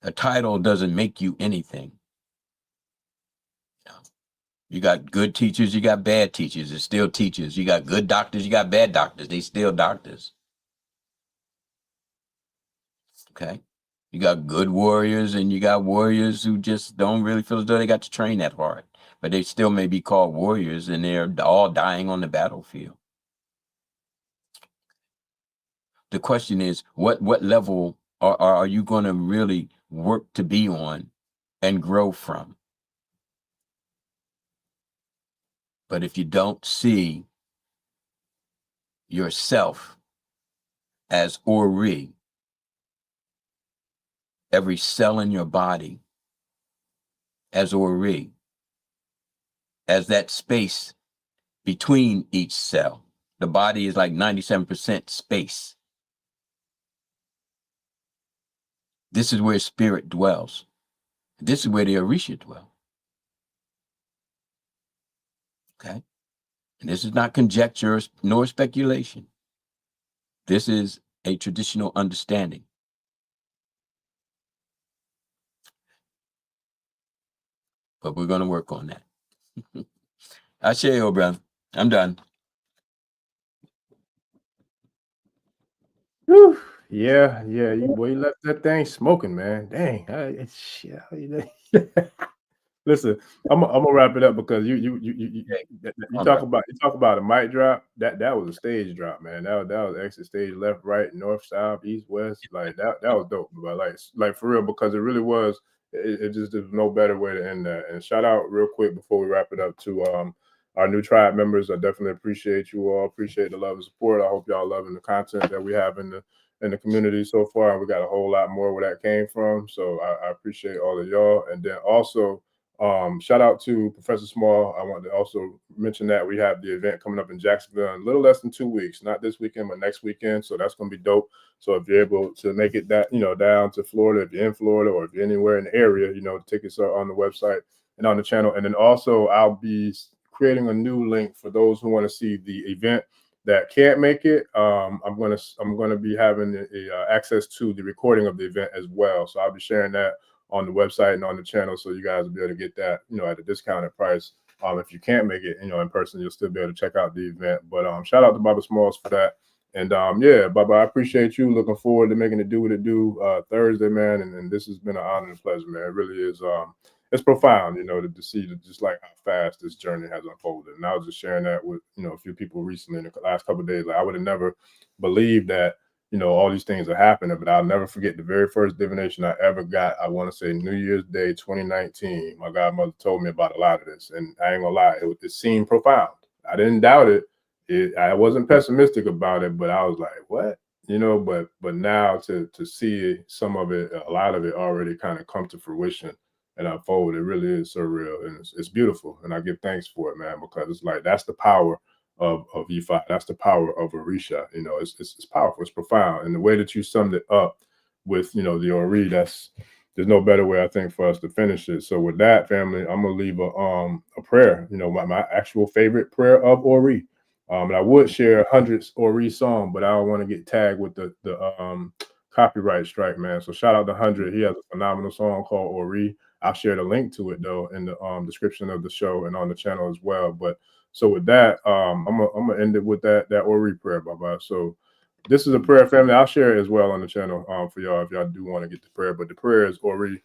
Speaker 3: A title doesn't make you anything. You got good teachers, you got bad teachers, it's still teachers. You got good doctors, you got bad doctors, they still doctors. Okay? You got good warriors and you got warriors who just don't really feel as though they got to train that hard. But they still may be called warriors and they're all dying on the battlefield. The question is, what level are you going to really work to be on and grow from? But if you don't see yourself as Ori, every cell in your body as Ori, as that space between each cell, the body is like 97% space. This is where spirit dwells. This is where the Orisha dwell. Okay? And this is not conjecture nor speculation. This is a traditional understanding. But we're going to work on that. I share you, brother. I'm done.
Speaker 2: Whew. Yeah. Boy, you left that thing smoking, man. Dang. Listen, I'm gonna wrap it up because you talk about a mic drop. That was a stage drop, man. That was exit stage, left, right, north, south, east, west. Like that was dope. But like for real, because it really was. It just there's no better way to end that. And shout out real quick before we wrap it up to our new tribe members. I definitely appreciate you all. Appreciate the love and support. I hope y'all loving the content that we have in the community so far. And we got a whole lot more where that came from. So I appreciate all of y'all. And then also. Shout out to Professor Small. I want to also mention that we have the event coming up in Jacksonville in a little less than 2 weeks, not this weekend, but next weekend. So that's going to be dope. So if you're able to make it that, down to Florida, if you're in Florida or if you're anywhere in the area, the tickets are on the website and on the channel. And then also I'll be creating a new link for those who want to see the event that can't make it. I'm gonna be having access to the recording of the event as well. So I'll be sharing that on the website and on the channel, so you guys will be able to get that, at a discounted price. If you can't make it, in person, you'll still be able to check out the event. But shout out to Baba Smalls for that. And yeah, Baba, I appreciate you. Looking forward to making it do what it do Thursday, man. And this has been an honor and a pleasure, man. It really is. It's profound, to see just like how fast this journey has unfolded. And I was just sharing that with, a few people recently in the last couple of days. Like I would have never believed that, all these things are happening, but I'll never forget the very first divination I ever got. I want to say New Year's Day, 2019. My godmother told me about a lot of this, and I ain't gonna lie, it seemed profound. I didn't doubt it. I wasn't pessimistic about it, but I was like, what? But now to see some of it, a lot of it already kind of come to fruition and unfold, it really is surreal, and it's beautiful. And I give thanks for it, man, because it's like that's the power of Ifa. That's the power of Orisha. You know, it's powerful, it's profound. And the way that you summed it up with, you know, the Ori, there's no better way, I think, for us to finish it. So with that, family, I'm gonna leave a prayer, you know, my actual favorite prayer of Ori. And I would share 100's Ori song, but I don't want to get tagged with the copyright strike, man. So shout out to 100. He has a phenomenal song called Ori. I'll share the link to it though in the description of the show and on the channel as well. But so with that, I'm gonna end it with that Ori prayer, Baba. So this is a prayer, family. I'll share it as well on the channel for y'all if y'all do want to get the prayer. But the prayer is Ori.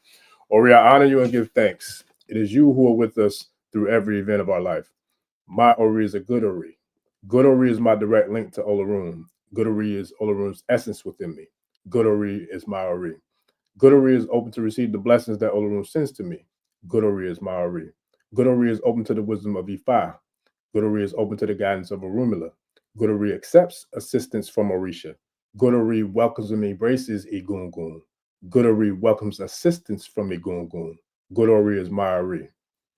Speaker 2: Ori, I honor you and give thanks. It is you who are with us through every event of our life. My Ori is a good Ori. Good Ori is my direct link to Olorun. Good Ori is Olorun's essence within me. Good Ori is my Ori. Good Ori is open to receive the blessings that Olorun sends to me. Good Ori is my Ori. Good Ori is open to the wisdom of Ifa. Good Ori is open to the guidance of Orunmila. Good Ori accepts assistance from Orisha. Good Ori welcomes and embraces Egungun. Good Ori welcomes assistance from Egungun. Good Ori is my Ori.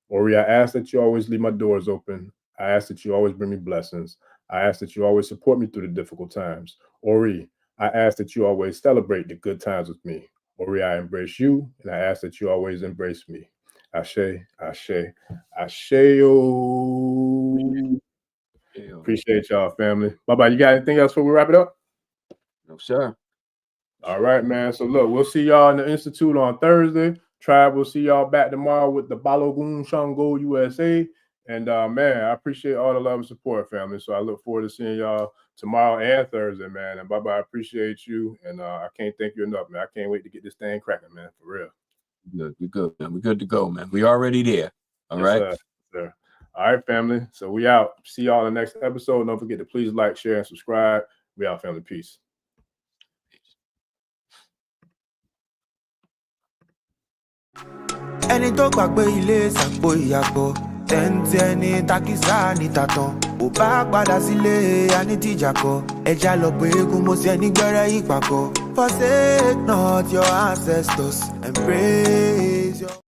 Speaker 2: Ori, I ask that you always leave my doors open. I ask that you always bring me blessings. I ask that you always support me through the difficult times. Ori, I ask that you always celebrate the good times with me. Ori, I embrace you, and I ask that you always embrace me. Ashe, Ashe, Asheo. Appreciate y'all, family. Bye-bye. You got anything else before we wrap it up?
Speaker 3: No, sir.
Speaker 2: All right, man. So look, we'll see y'all in the Institute on Thursday. Tribe, we'll see y'all back tomorrow with the Balogun Shango USA. And man, I appreciate all the love and support, family. So I look forward to seeing y'all tomorrow and Thursday, man. And bye-bye. I appreciate you. And I can't thank you enough, man. I can't wait to get this thing cracking, man. For real.
Speaker 3: Good. We're good, man. We're good to go, man. We already there. All
Speaker 2: yes,
Speaker 3: right.
Speaker 2: Sir. All right, family. So we out. See y'all in the next episode. Don't forget to please like, share, and subscribe. We out, family. Peace.
Speaker 1: Ẹni tó gbàgbé ilé ṣàpò ìyàgbọ́ tẹ́ǹtì ẹni takísà ní tàtàn ò bá padà sílé anítìjà kọ ẹja lọ pé eégún mo ṣe ní gbẹ́rẹ́ ìpàkọ́ forsake not your ancestors and praise your.